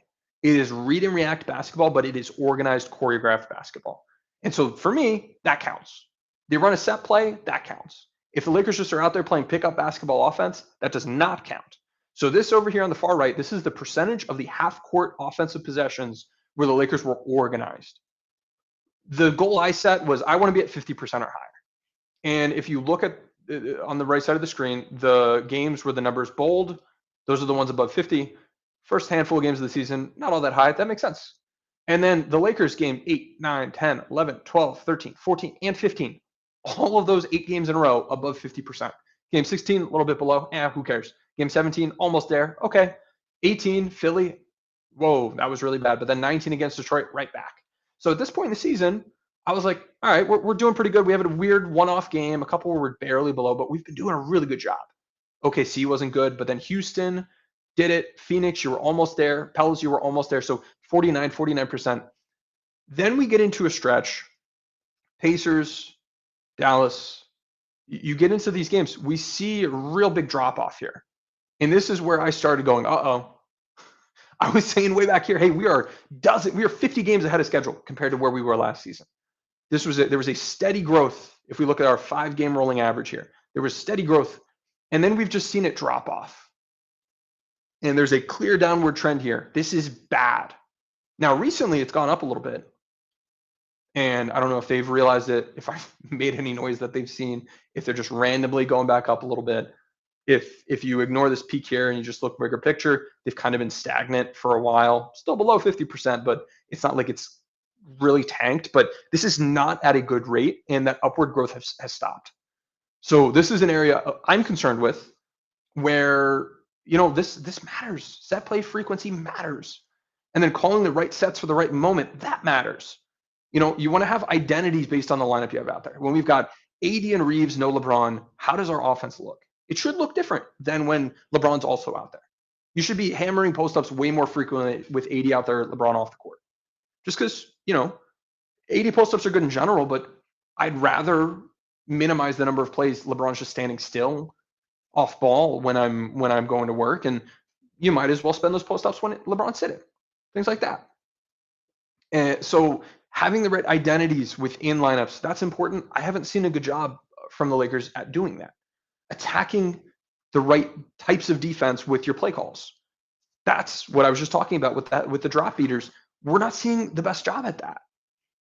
It is read and react basketball, but it is organized, choreographed basketball. And so for me, that counts. They run a set play, that counts. If the Lakers just are out there playing pickup basketball offense, that does not count. So this over here on the far right, this is the percentage of the half-court offensive possessions where the Lakers were organized. The goal I set was I want to be at 50% or higher. And if you look at on the right side of the screen, the games where the numbers bold, those are the ones above 50. First handful of games of the season, not all that high. That makes sense. And then the Lakers game 8, 9, 10, 11, 12, 13, 14, and 15. All of those 8 games in a row above 50%. Game 16, a little bit below. Who cares? Game 17, almost there. Okay. 18, Philly. Whoa, that was really bad. But then 19 against Detroit, right back. So at this point in the season, I was like, all right, we're doing pretty good. We have a weird one-off game, a couple where we're barely below, but we've been doing a really good job. OKC wasn't good, but then Houston did it. Phoenix, you were almost there. Pelicans, you were almost there. So 49%. Then we get into a stretch. Pacers, Dallas, you get into these games, we see a real big drop-off here. And this is where I started going, uh-oh. I was saying way back here, hey, we are 50 games ahead of schedule compared to where we were last season. There was a steady growth. If we look at our 5-game rolling average here, there was steady growth. And then we've just seen it drop off. And there's a clear downward trend here. This is bad. Now, recently it's gone up a little bit. And I don't know if they've realized it, if I've made any noise that they've seen, if they're just randomly going back up a little bit. If you ignore this peak here and you just look bigger picture, they've kind of been stagnant for a while, still below 50%, but it's not like it's really tanked. But this is not at a good rate, and that upward growth has stopped. So this is an area I'm concerned with where, this matters. Set play frequency matters. And then calling the right sets for the right moment, that matters. You want to have identities based on the lineup you have out there. When we've got AD and Reeves, no LeBron, how does our offense look? It should look different than when LeBron's also out there. You should be hammering post-ups way more frequently with AD out there, LeBron off the court. Just because, AD post-ups are good in general, but I'd rather minimize the number of plays LeBron's just standing still off ball when I'm going to work. And you might as well spend those post-ups when LeBron's sitting. Things like that. And so having the right identities within lineups, that's important. I haven't seen a good job from the Lakers at doing that. Attacking the right types of defense with your play calls. That's what I was just talking about with the drop beaters. We're not seeing the best job at that.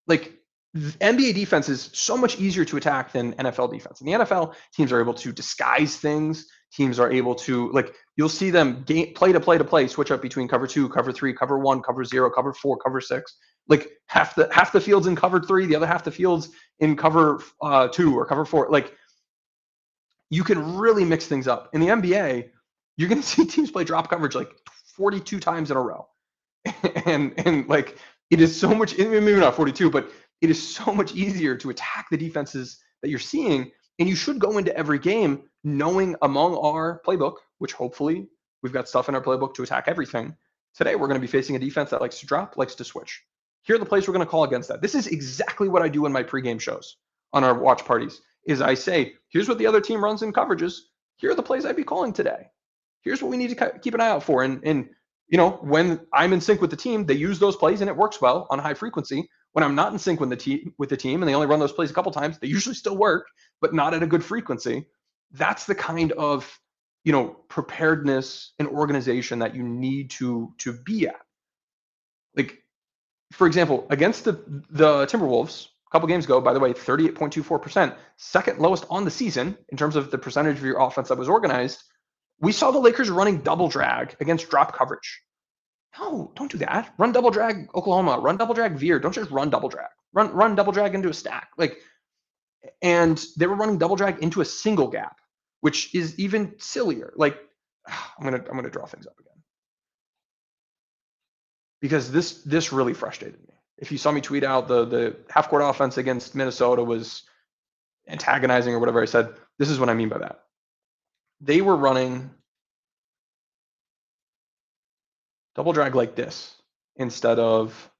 Like, NBA defense is so much easier to attack than NFL defense. In the NFL, teams are able to disguise things. Teams are able to, you'll see them play to play, switch up between cover 2, cover 3, cover 1, cover 0, cover 4, cover 6. Like half the field's in cover 3, the other half the field's in cover 2 or cover 4. You can really mix things up. In the NBA, you're going to see teams play drop coverage 42 times in a row. and like it is so much, maybe not 42, but it is so much easier to attack the defenses that you're seeing. And you should go into every game knowing among our playbook, which hopefully we've got stuff in our playbook to attack everything. Today, we're going to be facing a defense that likes to drop, likes to switch. Here are the plays we're going to call against that. This is exactly what I do in my pregame shows on our watch parties is I say, here's what the other team runs in coverages. Here are the plays I'd be calling today. Here's what we need to keep an eye out for. And when I'm in sync with the team, they use those plays and it works well on high frequency. When I'm not in sync with the team and they only run those plays a couple times, they usually still work, but not at a good frequency. That's the kind of preparedness and organization that you need to be at. Like, for example, against the Timberwolves a couple games ago, by the way, 38.24%, second lowest on the season in terms of the percentage of your offense that was organized. We saw the Lakers running double drag against drop coverage. No, don't do that. Run double drag Oklahoma. Run double drag Veer. Don't just run double drag. Run double drag into a stack. And they were running double drag into a single gap, which is even sillier. I'm gonna draw things up again because this really frustrated me. If you saw me tweet out the half court offense against Minnesota was antagonizing or whatever I said, this is what I mean by that. They were running double drag like this instead of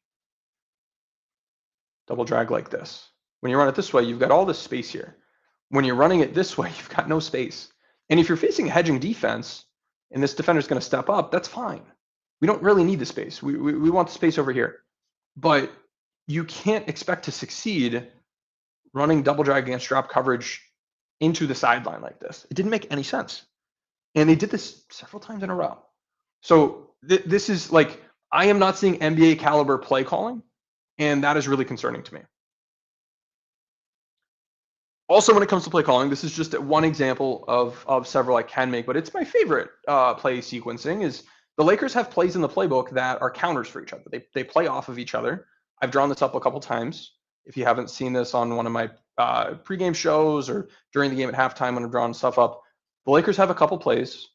double drag like this. When you run it this way, you've got all this space here. When you're running it this way, you've got no space. And if you're facing a hedging defense and this defender's going to step up, that's fine. We don't really need the space. We want the space over here. But you can't expect to succeed running double drag against drop coverage into the sideline like this. It didn't make any sense. And they did this several times in a row. So this is like, I am not seeing NBA caliber play calling, and that is really concerning to me. Also, when it comes to play calling, this is just one example of several I can make, but it's my favorite play sequencing is the Lakers have plays in the playbook that are counters for each other. They play off of each other. I've drawn this up a couple times. If you haven't seen this on one of my pregame shows or during the game at halftime when I'm drawing stuff up, the Lakers have a couple plays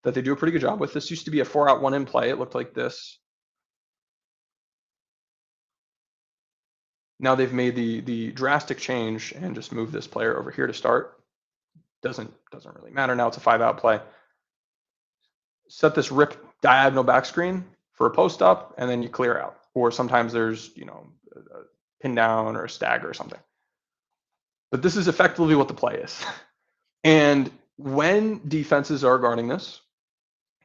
that they do a pretty good job with. This used to be a 4-out 1-in play. It looked like this. Now they've made the drastic change and just moved this player over here to start. Doesn't really matter now. It's a 5-out play. Set this rip diagonal back screen for a post up, and then you clear out. Or sometimes there's a pin down or a stagger or something. But this is effectively what the play is. And when defenses are guarding this,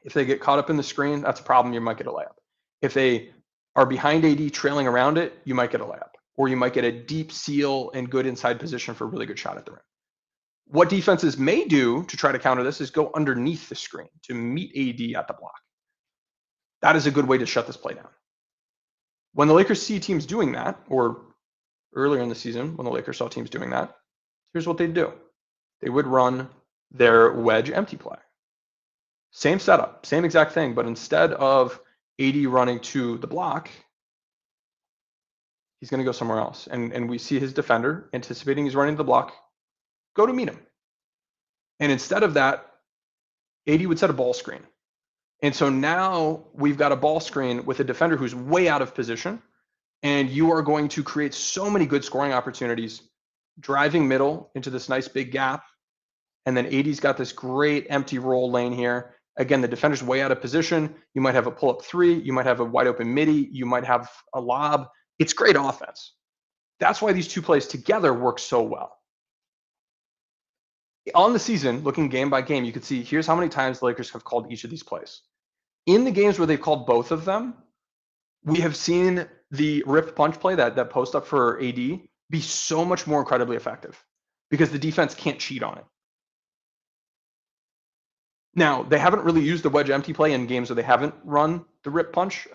if they get caught up in the screen, that's a problem. You might get a layup. If they are behind AD trailing around it, you might get a layup. Or you might get a deep seal and good inside position for a really good shot at the rim. What defenses may do to try to counter this is go underneath the screen to meet AD at the block. That is a good way to shut this play down. When the Lakers see teams doing that, or earlier in the season when the Lakers saw teams doing that, here's what they'd do. They would run their wedge empty play. Same setup, same exact thing, but instead of AD running to the block, he's going to go somewhere else. And we see his defender anticipating he's running to the block, go to meet him. And instead of that, AD would set a ball screen. And so now we've got a ball screen with a defender who's way out of position. And you are going to create so many good scoring opportunities, driving middle into this nice big gap. And then AD's got this great empty roll lane here. Again, the defender's way out of position. You might have a pull-up three. You might have a wide open midi. You might have a lob. It's great offense. That's why these two plays together work so well. On the season, looking game by game, you can see here's how many times the Lakers have called each of these plays. In the games where they've called both of them, we have seen the rip punch play, that post up for AD, be so much more incredibly effective because the defense can't cheat on it. Now, they haven't really used the wedge empty play in games where they haven't run the rip punch.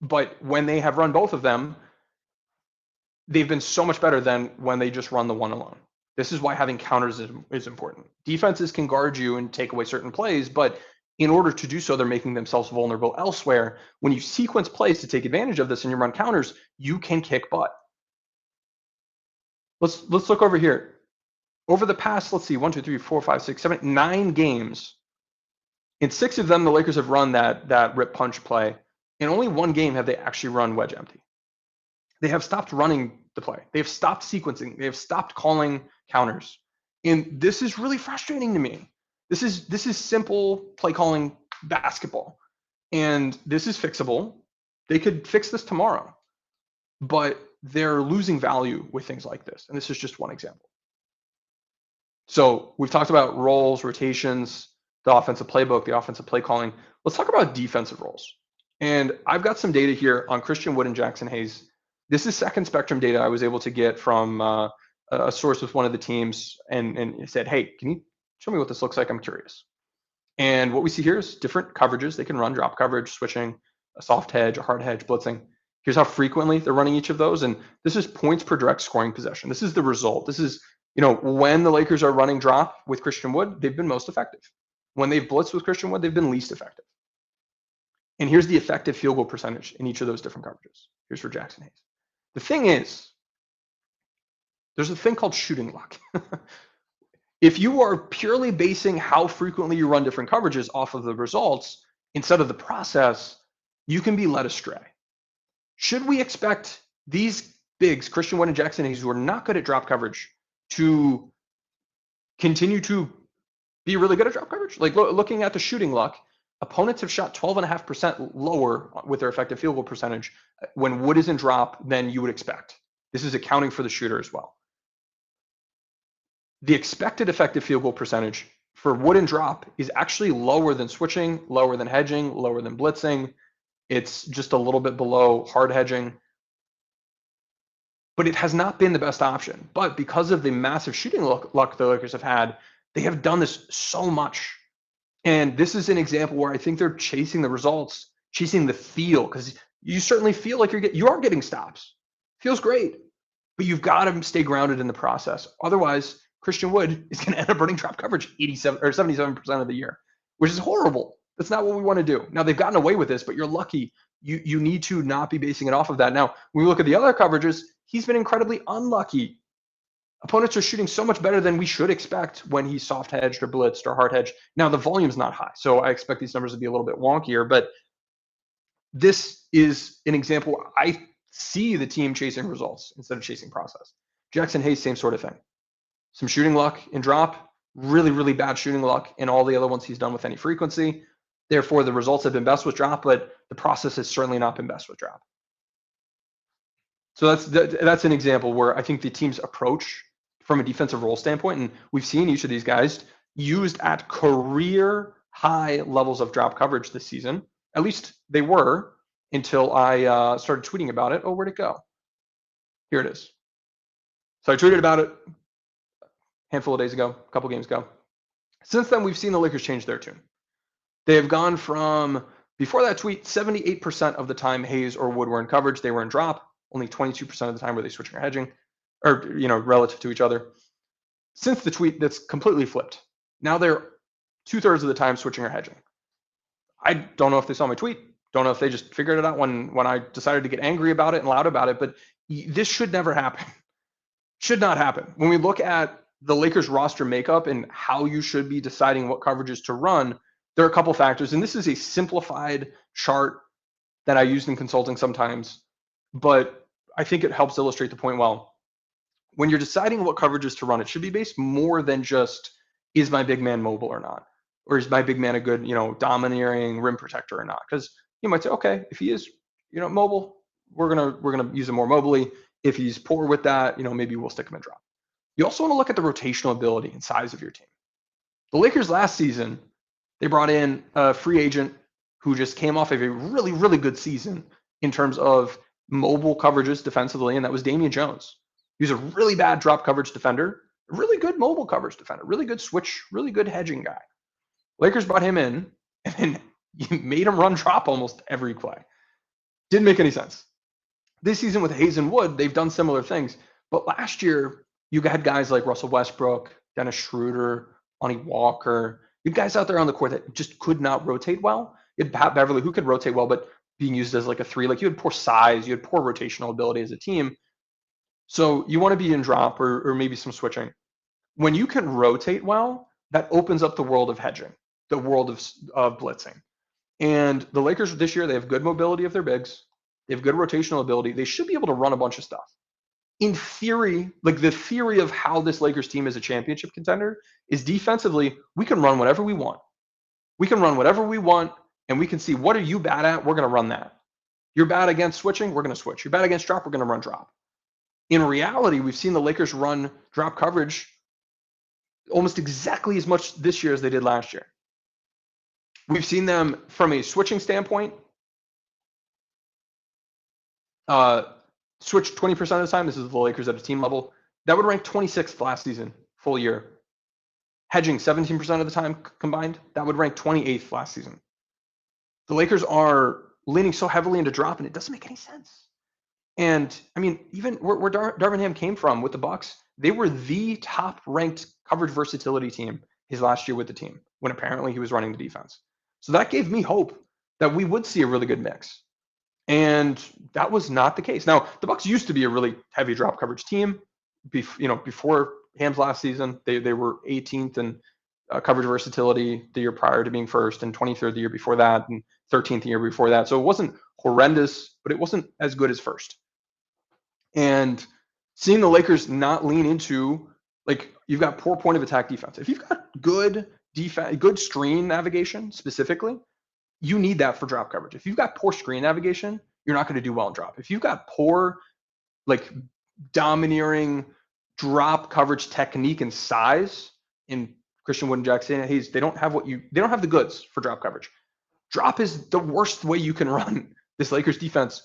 But when they have run both of them, they've been so much better than when they just run the one alone. This is why having counters is important. Defenses can guard you and take away certain plays, but in order to do so, they're making themselves vulnerable elsewhere. When you sequence plays to take advantage of this and you run counters, you can kick butt. Let's look over here. Over the past, let's see, 1, 2, 3, 4, 5, 6, 7, 9 games, In 6 of them, the Lakers have run that rip punch play. In only one game have they actually run wedge empty. They have stopped running the play. They have stopped sequencing. They have stopped calling counters. And this is really frustrating to me. This is simple play calling basketball. And this is fixable. They could fix this tomorrow. But they're losing value with things like this. And this is just one example. So we've talked about roles, rotations, the offensive playbook, the offensive play calling. Let's talk about defensive roles. And I've got some data here on Christian Wood and Jackson Hayes. This is second spectrum data I was able to get from a source with one of the teams, and said, hey, can you show me what this looks like? I'm curious. And what we see here is different coverages. They can run drop coverage, switching, a soft hedge, a hard hedge, blitzing. Here's how frequently they're running each of those. And this is points per direct scoring possession. This is the result. This is, when the Lakers are running drop with Christian Wood, they've been most effective. When they've blitzed with Christian Wood, they've been least effective. And here's the effective field goal percentage in each of those different coverages. Here's for Jackson Hayes. The thing is, there's a thing called shooting luck. If you are purely basing how frequently you run different coverages off of the results instead of the process, you can be led astray. Should we expect these bigs, Christian Wood and Jackson Hayes, who are not good at drop coverage, to continue to be really good at drop coverage? Like looking at the shooting luck, opponents have shot 12.5% lower with their effective field goal percentage when Wood is in drop than you would expect. This is accounting for the shooter as well. The expected effective field goal percentage for Wood and drop is actually lower than switching, lower than hedging, lower than blitzing. It's just a little bit below hard hedging. But it has not been the best option. But because of the massive shooting luck the Lakers have had, they have done this so much. And this is an example where I think they're chasing the results, chasing the feel, because you certainly feel like you are getting stops. Feels great, but you've got to stay grounded in the process. Otherwise, Christian Wood is going to end up running drop coverage 87 or 77% of the year, which is horrible. That's not what we want to do. Now, they've gotten away with this, but you're lucky. You need to not be basing it off of that. Now, when we look at the other coverages, he's been incredibly unlucky. Opponents are shooting so much better than we should expect when he's soft hedged or blitzed or hard hedged. Now, the volume's not high, so I expect these numbers to be a little bit wonkier, but this is an example where I see the team chasing results instead of chasing process. Jackson Hayes, same sort of thing. Some shooting luck in drop, really, really bad shooting luck in all the other ones he's done with any frequency. Therefore, the results have been best with drop, but the process has certainly not been best with drop. So that's an example where I think the team's approach from a defensive role standpoint, and we've seen each of these guys used at career high levels of drop coverage this season. At least they were until I started tweeting about it. Oh, where'd it go? Here it is. So I tweeted about it a handful of days ago, a couple games ago. Since then, we've seen the Lakers change their tune. They have gone from, before that tweet, 78% of the time Hayes or Wood were in coverage, they were in drop. Only 22% of the time were they switching or hedging, or relative to each other. Since the tweet, that's completely flipped. Now they're 2/3 of the time switching or hedging. I don't know if they saw my tweet. Don't know if they just figured it out when I decided to get angry about it and loud about it. But this should never happen. Should not happen. When we look at the Lakers roster makeup and how you should be deciding what coverages to run, there are a couple factors, and this is a simplified chart that I use in consulting sometimes, but I think it helps illustrate the point well. When you're deciding what coverages to run, it should be based more than just, is my big man mobile or not? Or is my big man a good, domineering rim protector or not? Because you might say, okay, if he is, mobile, we're gonna use him more mobily. If he's poor with that, maybe we'll stick him in drop. You also want to look at the rotational ability and size of your team. The Lakers last season, they brought in a free agent who just came off of a really, really good season in terms of mobile coverages defensively, and that was Damian Jones. He was a really bad drop coverage defender, a really good mobile coverage defender, really good switch, really good hedging guy. Lakers brought him in and you made him run drop almost every play. Didn't make any sense. This season with Hayes and Wood, they've done similar things. But last year, you had guys like Russell Westbrook, Dennis Schroeder, Lonnie Walker. You had guys out there on the court that just could not rotate well. You had Pat Beverly, who could rotate well, but being used as like a three. Like you had poor size, you had poor rotational ability as a team. So you want to be in drop or maybe some switching. When you can rotate well, that opens up the world of hedging. the world of blitzing. And the Lakers this year, they have good mobility of their bigs. They have good rotational ability. They should be able to run a bunch of stuff. In theory, like the theory of how this Lakers team is a championship contender is defensively, we can run whatever we want. We can run whatever we want, and we can see what are you bad at? We're going to run that. You're bad against switching? We're going to switch. You're bad against drop? We're going to run drop. In reality, we've seen the Lakers run drop coverage almost exactly as much this year as they did last year. We've seen them from a switching standpoint switch 20% of the time. This is the Lakers at a team level. That would rank 26th last season, full year. Hedging 17% of the time combined. That would rank 28th last season. The Lakers are leaning so heavily into drop, and it doesn't make any sense. And I mean, even where Darvin Ham came from with the Bucks, they were the top-ranked coverage versatility team his last year with the team, when apparently he was running the defense. So that gave me hope that we would see a really good mix. And that was not the case. Now, the Bucks used to be a really heavy drop coverage team. Before Ham's last season, they were 18th in coverage versatility the year prior to being first, and 23rd the year before that, and 13th the year before that. So it wasn't horrendous, but it wasn't as good as first. And seeing the Lakers not lean into, like, you've got poor point of attack defense. If you've got good defense, good screen navigation specifically, you need that for drop coverage. If you've got poor screen navigation, you're not going to do well in drop. If you've got poor, like, domineering drop coverage technique and size in Christian Wood and Jackson Hayes, they don't have the goods for drop coverage. Drop is the worst way you can run this Lakers defense,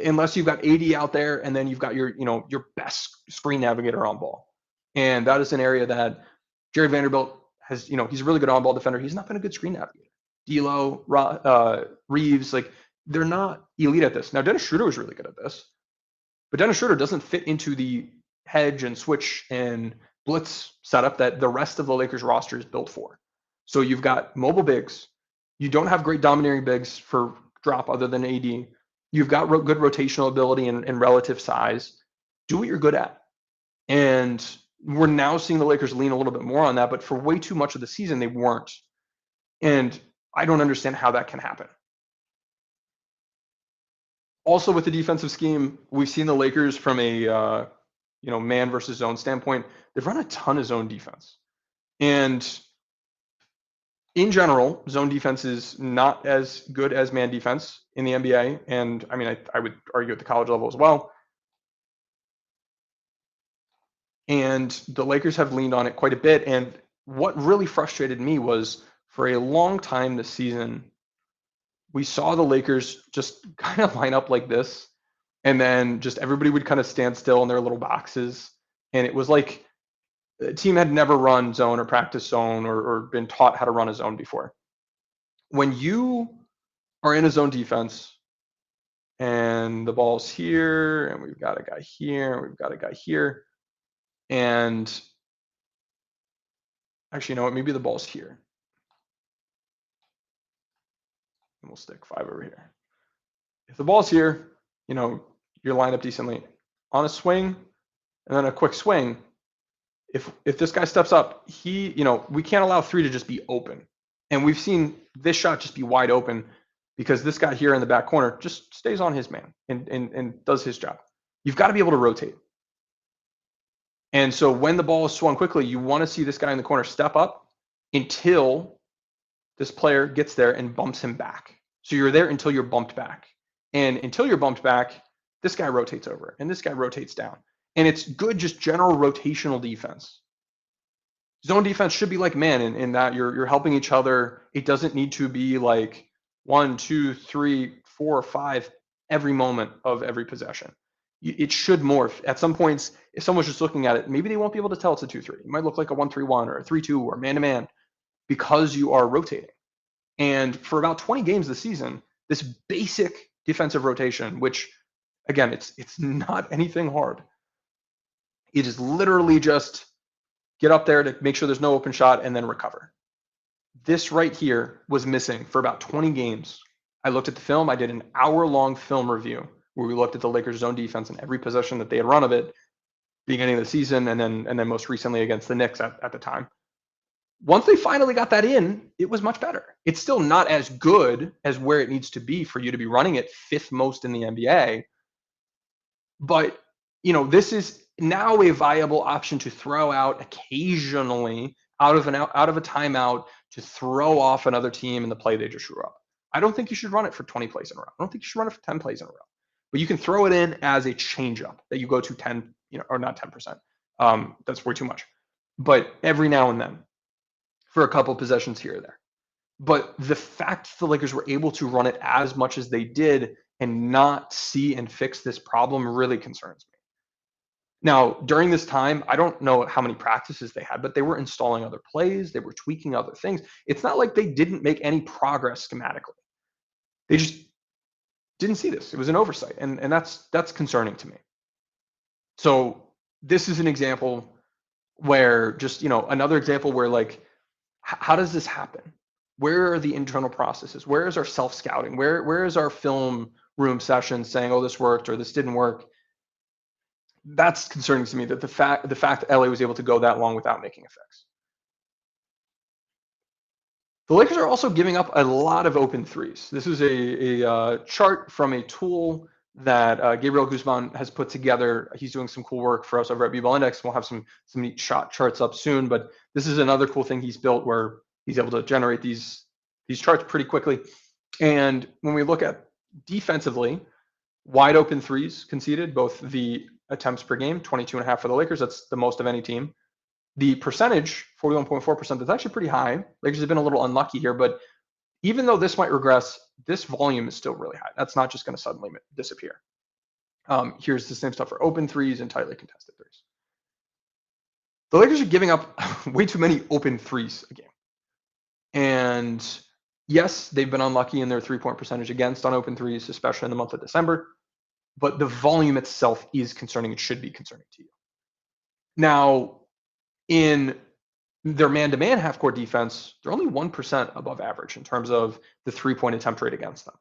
unless you've got AD out there and then you've got your best screen navigator on ball. And that is an area that Jared Vanderbilt has, he's a really good on ball defender. He's not been a good screen navigator. D'Lo, Reeves, like, they're not elite at this. Now, Dennis Schroeder was really good at this, but Dennis Schroeder doesn't fit into the hedge and switch and blitz setup that the rest of the Lakers roster is built for. So you've got mobile bigs. You don't have great domineering bigs for drop other than AD. You've got good rotational ability and relative size. Do what you're good at. And we're now seeing the Lakers lean a little bit more on that, but for way too much of the season, they weren't. And I don't understand how that can happen. Also, with the defensive scheme, we've seen the Lakers from a man versus zone standpoint. They've run a ton of zone defense, and in general, zone defense is not as good as man defense in the NBA, and I mean, I would argue at the college level as well. And the Lakers have leaned on it quite a bit. And what really frustrated me was, for a long time this season, we saw the Lakers just kind of line up like this, and then just everybody would kind of stand still in their little boxes. And it was like the team had never run zone or practice zone or been taught how to run a zone before. When you are in a zone defense and the ball's here, and we've got a guy here, and we've got a guy here, and actually, you know what, maybe the ball's here. And we'll stick 5 over here. If the ball's here, you're lined up decently. On a swing, and then a quick swing, if this guy steps up, we can't allow 3 to just be open. And we've seen this shot just be wide open because this guy here in the back corner just stays on his man and does his job. You've got to be able to rotate. And so when the ball is swung quickly, you want to see this guy in the corner step up until this player gets there and bumps him back. So you're there until you're bumped back. And until you're bumped back, this guy rotates over and this guy rotates down. And it's good, just general rotational defense. Zone defense should be like man in that you're helping each other. It doesn't need to be like 1, 2, 3, 4, 5 every moment of every possession. It should morph. At some points, if someone's just looking at it, maybe they won't be able to tell it's a 2-3. It might look like a 1-3-1 or a 3-2 or man-to-man because you are rotating. And for about 20 games this season, this basic defensive rotation, which, again, it's not anything hard. It is literally just get up there to make sure there's no open shot and then recover. This right here was missing for about 20 games. I looked at the film. I did an hour-long film review where we looked at the Lakers' zone defense and every possession that they had run of it, beginning of the season, and then most recently against the Knicks at the time. Once they finally got that in, it was much better. It's still not as good as where it needs to be for you to be running it fifth most in the NBA, but this is now a viable option to throw out occasionally out of a timeout to throw off another team in the play they just drew up. I don't think you should run it for 20 plays in a row. I don't think you should run it for 10 plays in a row. But you can throw it in as a changeup that you go to 10, or not 10%. That's way too much. But every now and then for a couple possessions here or there. But the fact the Lakers were able to run it as much as they did and not see and fix this problem really concerns me. Now, during this time, I don't know how many practices they had, but they were installing other plays, they were tweaking other things. It's not like they didn't make any progress schematically. They just didn't see this. It was an oversight, and that's concerning to me. So this is an example where just, another example where like, how does this happen? Where are the internal processes? Where is our self-scouting? Where is our film room session saying, oh, this worked or this didn't work? That's concerning to me, that the fact that LA was able to go that long without making a fix. The Lakers are also giving up a lot of open threes. This is a chart from a tool that Gabriel Guzman has put together. He's doing some cool work for us over at B-Ball Index. We'll have some neat shot charts up soon, but this is another cool thing he's built where he's able to generate these charts pretty quickly. And when we look at defensively, wide open threes conceded, both the attempts per game, 22.5 for the Lakers. That's the most of any team. The percentage, 41.4%, that's actually pretty high. Lakers have been a little unlucky here, but even though this might regress, this volume is still really high. That's not just going to suddenly disappear. Here's the same stuff for open threes and tightly contested threes. The Lakers are giving up way too many open threes a game. And yes, they've been unlucky in their three-point percentage against on open threes, especially in the month of December. But the volume itself is concerning. It should be concerning to you. Now, in their man-to-man half-court defense, they're only 1% above average in terms of the three-point attempt rate against them.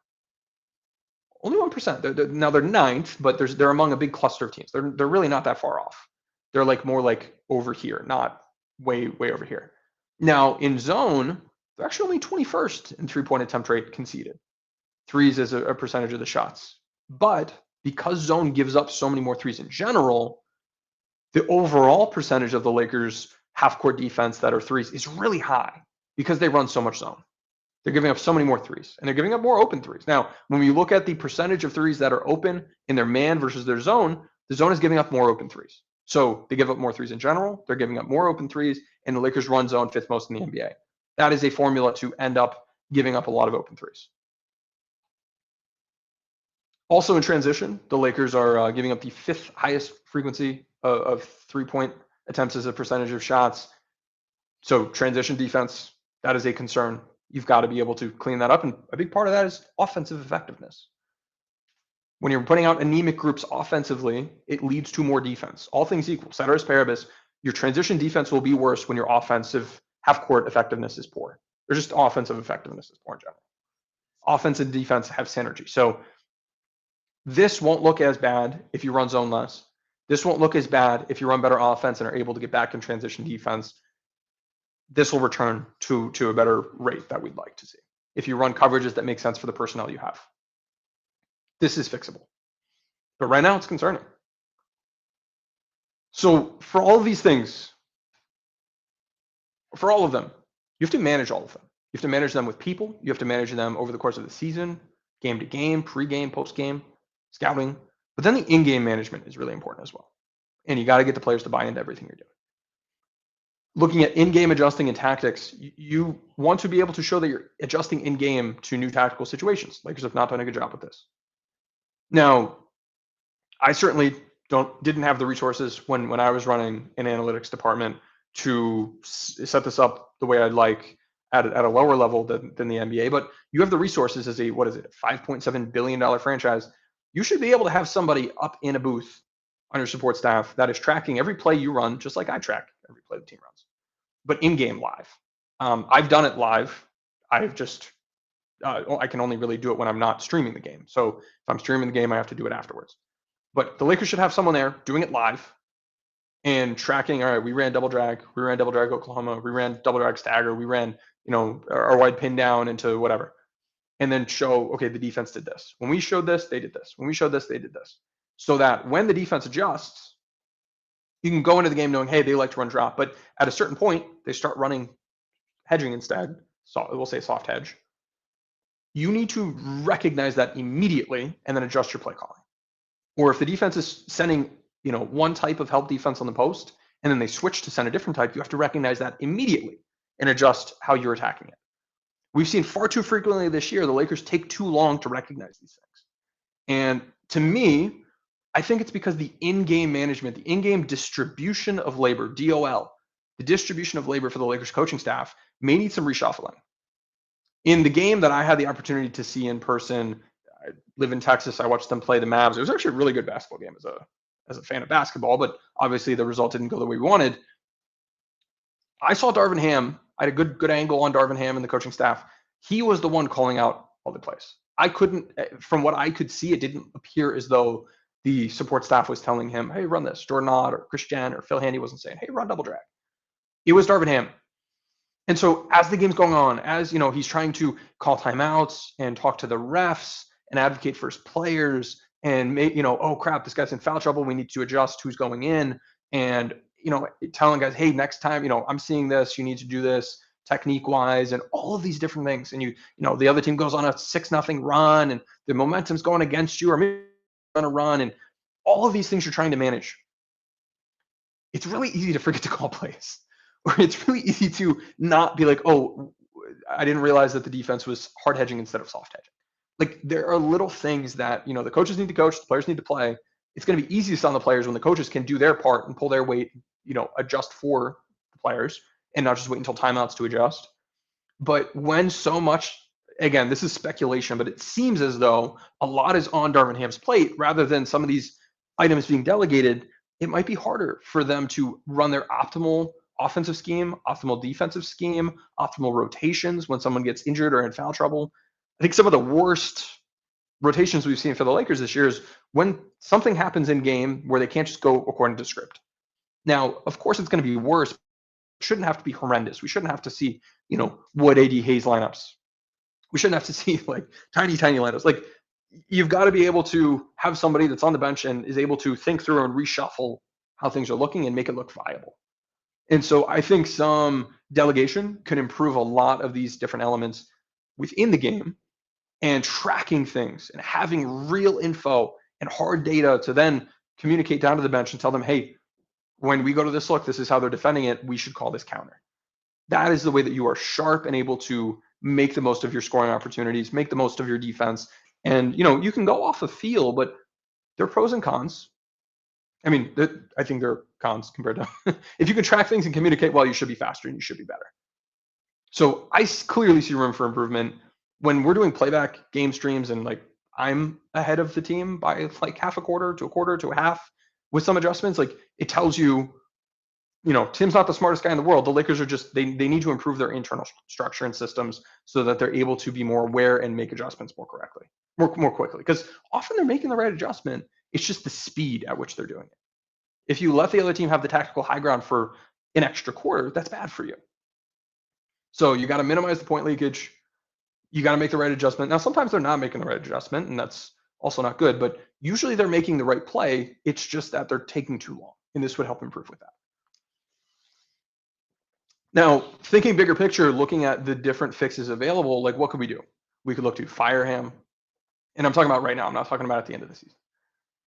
Only 1%. Now they're ninth, but they're among a big cluster of teams. They're really not that far off. They're like more like over here, not way over here. Now in zone, they're actually only 21st in three-point attempt rate conceded. Threes as a percentage of the shots. But because zone gives up so many more threes in general, the overall percentage of the Lakers half-court defense that are threes is really high because they run so much zone. They're giving up so many more threes, and they're giving up more open threes. Now, when we look at the percentage of threes that are open in their man versus their zone, the zone is giving up more open threes. So they give up more threes in general. They're giving up more open threes, and the Lakers run zone fifth most in the NBA. That is a formula to end up giving up a lot of open threes. Also in transition, the Lakers are giving up the fifth highest frequency of three-point attempts as a percentage of shots. So transition defense, that is a concern. You've got to be able to clean that up. And a big part of that is offensive effectiveness. When you're putting out anemic groups offensively, it leads to more defense. All things equal, ceteris paribus, your transition defense will be worse when your offensive half-court effectiveness is poor. There's just offensive effectiveness is poor in general. Offense and defense have synergy. So this won't look as bad if you run zone less. This won't look as bad if you run better offense and are able to get back in transition defense. This will return to a better rate that we'd like to see if you run coverages that make sense for the personnel you have. This is fixable. But right now it's concerning. So for all of these things, for all of them, you have to manage all of them. You have to manage them with people. You have to manage them over the course of the season, game to game, pre-game, post-game, scouting. But then the in-game management is really important as well. And you got to get the players to buy into everything you're doing. Looking at in-game adjusting and tactics, you want to be able to show that you're adjusting in-game to new tactical situations. Lakers have not done a good job with this. Now, I certainly didn't have the resources when I was running an analytics department to set this up the way I'd like at a lower level than the NBA. But you have the resources as a, $5.7 billion franchise. You should be able to have somebody up in a booth on your support staff that is tracking every play you run, just like I track every play the team runs, but in-game live. I've done it live. I've just, I can only really do it when I'm not streaming the game. So if I'm streaming the game, I have to do it afterwards. But the Lakers should have someone there doing it live, and tracking, all right, we ran double drag Oklahoma, we ran double drag stagger, we ran, our wide pin down into whatever. And then show, okay, the defense did this. When we showed this, they did this. When we showed this, they did this. So that when the defense adjusts, you can go into the game knowing, hey, they like to run drop. But at a certain point, they start running hedging instead. So we'll say soft hedge. You need to recognize that immediately and then adjust your play calling. Or if the defense is sending, one type of help defense on the post, and then they switch to send a different type, you have to recognize that immediately and adjust how you're attacking it. We've seen far too frequently this year, the Lakers take too long to recognize these things. And to me, I think it's because the in-game management, the in-game distribution of labor, DOL, the distribution of labor for the Lakers coaching staff may need some reshuffling. In the game that I had the opportunity to see in person, I live in Texas, I watched them play the Mavs. It was actually a really good basketball game as a fan of basketball, but obviously the result didn't go the way we wanted. I saw Darvin Ham. I had a good angle on Darvin Ham and the coaching staff. He was the one calling out all the plays. I couldn't, from what I could see, it didn't appear as though the support staff was telling him, hey, run this. Jordan Ott or Christian or Phil Handy wasn't saying, hey, run double drag. It was Darvin Ham. And so as the game's going on, as he's trying to call timeouts and talk to the refs and advocate for his players and oh crap, this guy's in foul trouble. We need to adjust who's going in. And telling guys, hey, next time, I'm seeing this, you need to do this technique wise and all of these different things. And the other team goes on a 6-0 run and the momentum's going against you, or maybe you're on a run, and all of these things you're trying to manage. It's really easy to forget to call plays, or it's really easy to not be like, oh, I didn't realize that the defense was hard hedging instead of soft hedging. Like there are little things that, the coaches need to coach, the players need to play. It's going to be easiest on the players when the coaches can do their part and pull their weight, adjust for the players and not just wait until timeouts to adjust. But when so much, again, this is speculation, but it seems as though a lot is on Darvin Ham's plate rather than some of these items being delegated, it might be harder for them to run their optimal offensive scheme, optimal defensive scheme, optimal rotations when someone gets injured or in foul trouble. I think some of the worst rotations we've seen for the Lakers this year is when something happens in game where they can't just go according to script. Now, of course, it's going to be worse. It shouldn't have to be horrendous. We shouldn't have to see, Wood, AD, Hayes lineups. We shouldn't have to see like tiny lineups. Like you've got to be able to have somebody that's on the bench and is able to think through and reshuffle how things are looking and make it look viable. And so I think some delegation could improve a lot of these different elements within the game, and tracking things and having real info and hard data to then communicate down to the bench and tell them, hey, when we go to this look, this is how they're defending it. We should call this counter. That is the way that you are sharp and able to make the most of your scoring opportunities, make the most of your defense. And, you can go off the feel, but there are pros and cons. I mean, I think there are cons compared to if you can track things and communicate well, you should be faster and you should be better. So I clearly see room for improvement. When we're doing playback game streams and like I'm ahead of the team by like half a quarter to a half with some adjustments, like it tells you, Tim's not the smartest guy in the world. The Lakers are just, they need to improve their internal structure and systems so that they're able to be more aware and make adjustments more correctly, more quickly. Because often they're making the right adjustment. It's just the speed at which they're doing it. If you let the other team have the tactical high ground for an extra quarter, that's bad for you. So you got to minimize the point leakage. You got to make the right adjustment. Now, sometimes they're not making the right adjustment, and that's also not good, but usually they're making the right play. It's just that they're taking too long, and this would help improve with that. Now, thinking bigger picture, looking at the different fixes available, like what could we do? We could look to fire Ham, and I'm talking about right now. I'm not talking about at the end of the season.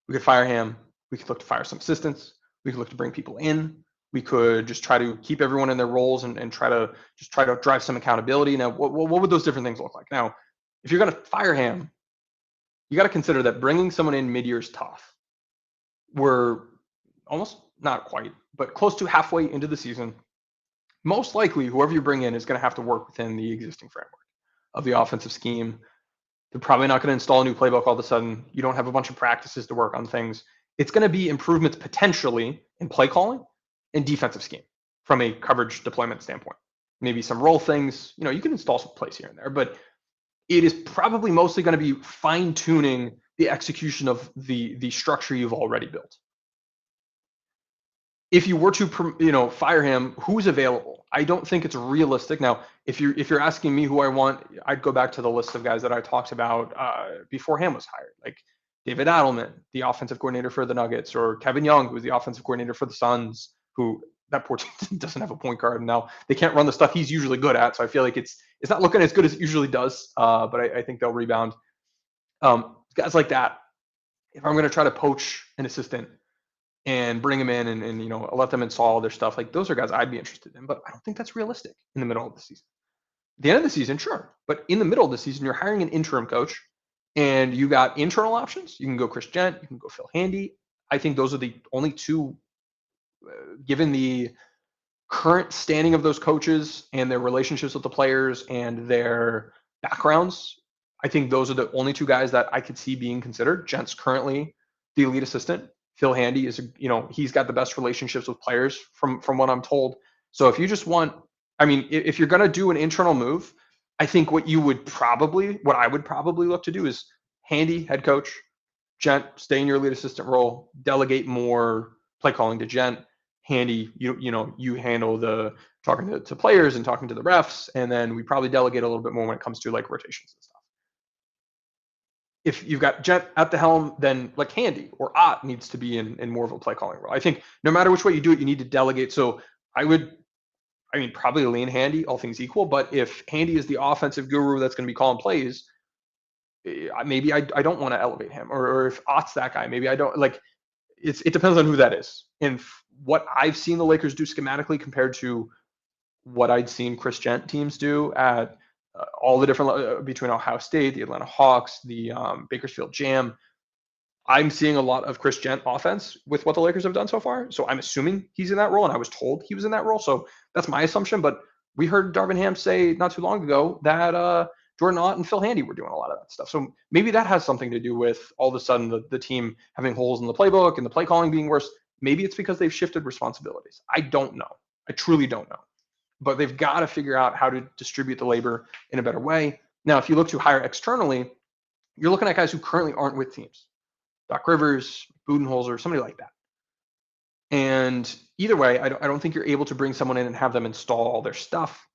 We could fire Ham. We could look to fire some assistants. We could look to bring people in. We could just try to keep everyone in their roles and try to drive some accountability. Now, what would those different things look like? Now, if you're going to fire Ham, you got to consider that bringing someone in mid-year is tough. We're almost, not quite, but close to halfway into the season. Most likely, whoever you bring in is going to have to work within the existing framework of the offensive scheme. They're probably not going to install a new playbook all of a sudden. You don't have a bunch of practices to work on things. It's going to be improvements potentially in play calling and defensive scheme from a coverage deployment standpoint. Maybe some role things, you can install some plays here and there, but it is probably mostly going to be fine tuning the execution of the structure you've already built. if you were to fire him, who's available? I don't think it's realistic. Now, if you're asking me who I want, I'd go back to the list of guys that I talked about before Ham was hired, like David Adelman, the offensive coordinator for the Nuggets, or Kevin Young, who was the offensive coordinator for the Suns, who that poor team doesn't have a point guard now. They can't run the stuff he's usually good at, so I feel like it's not looking as good as it usually does. But I think they'll rebound. Guys like that. If I'm going to try to poach an assistant and bring them in and let them install their stuff, like those are guys I'd be interested in, but I don't think that's realistic in the middle of the season. The end of the season, sure, but in the middle of the season, you're hiring an interim coach, and you got internal options. You can go Chris Gent, you can go Phil Handy. I think those are the only two, given the current standing of those coaches and their relationships with the players and their backgrounds. I think those are the only two guys that I could see being considered. Gent's currently the elite assistant. Phil Handy is, he's got the best relationships with players from what I'm told. So if you just want, I mean, if you're going to do an internal move, I think what I would probably look to do is Handy, head coach, Gent, stay in your lead assistant role, delegate more play calling to Gent. Handy, you handle the talking to players and talking to the refs, and then we probably delegate a little bit more when it comes to like rotations and stuff. If you've got Gent at the helm, then like Handy or Ott needs to be in more of a play calling role. I think no matter which way you do it, you need to delegate. So probably lean Handy, all things equal. But if Handy is the offensive guru that's going to be calling plays, maybe I don't want to elevate him. Or if Ott's that guy, maybe I don't like. It depends on who that is. And what I've seen the Lakers do schematically compared to what I'd seen Chris Gent teams do at all the different between Ohio State, the Atlanta Hawks, the Bakersfield Jam. I'm seeing a lot of Chris Gent offense with what the Lakers have done so far. So I'm assuming he's in that role, and I was told he was in that role. So that's my assumption. But we heard Darvin Ham say not too long ago that Jordan Ott and Phil Handy were doing a lot of that stuff. So maybe that has something to do with all of a sudden the team having holes in the playbook and the play calling being worse. Maybe it's because they've shifted responsibilities. I don't know. I truly don't know. But they've got to figure out how to distribute the labor in a better way. Now, if you look to hire externally, you're looking at guys who currently aren't with teams. Doc Rivers, Budenholzer, somebody like that. And either way, I don't think you're able to bring someone in and have them install all their stuff.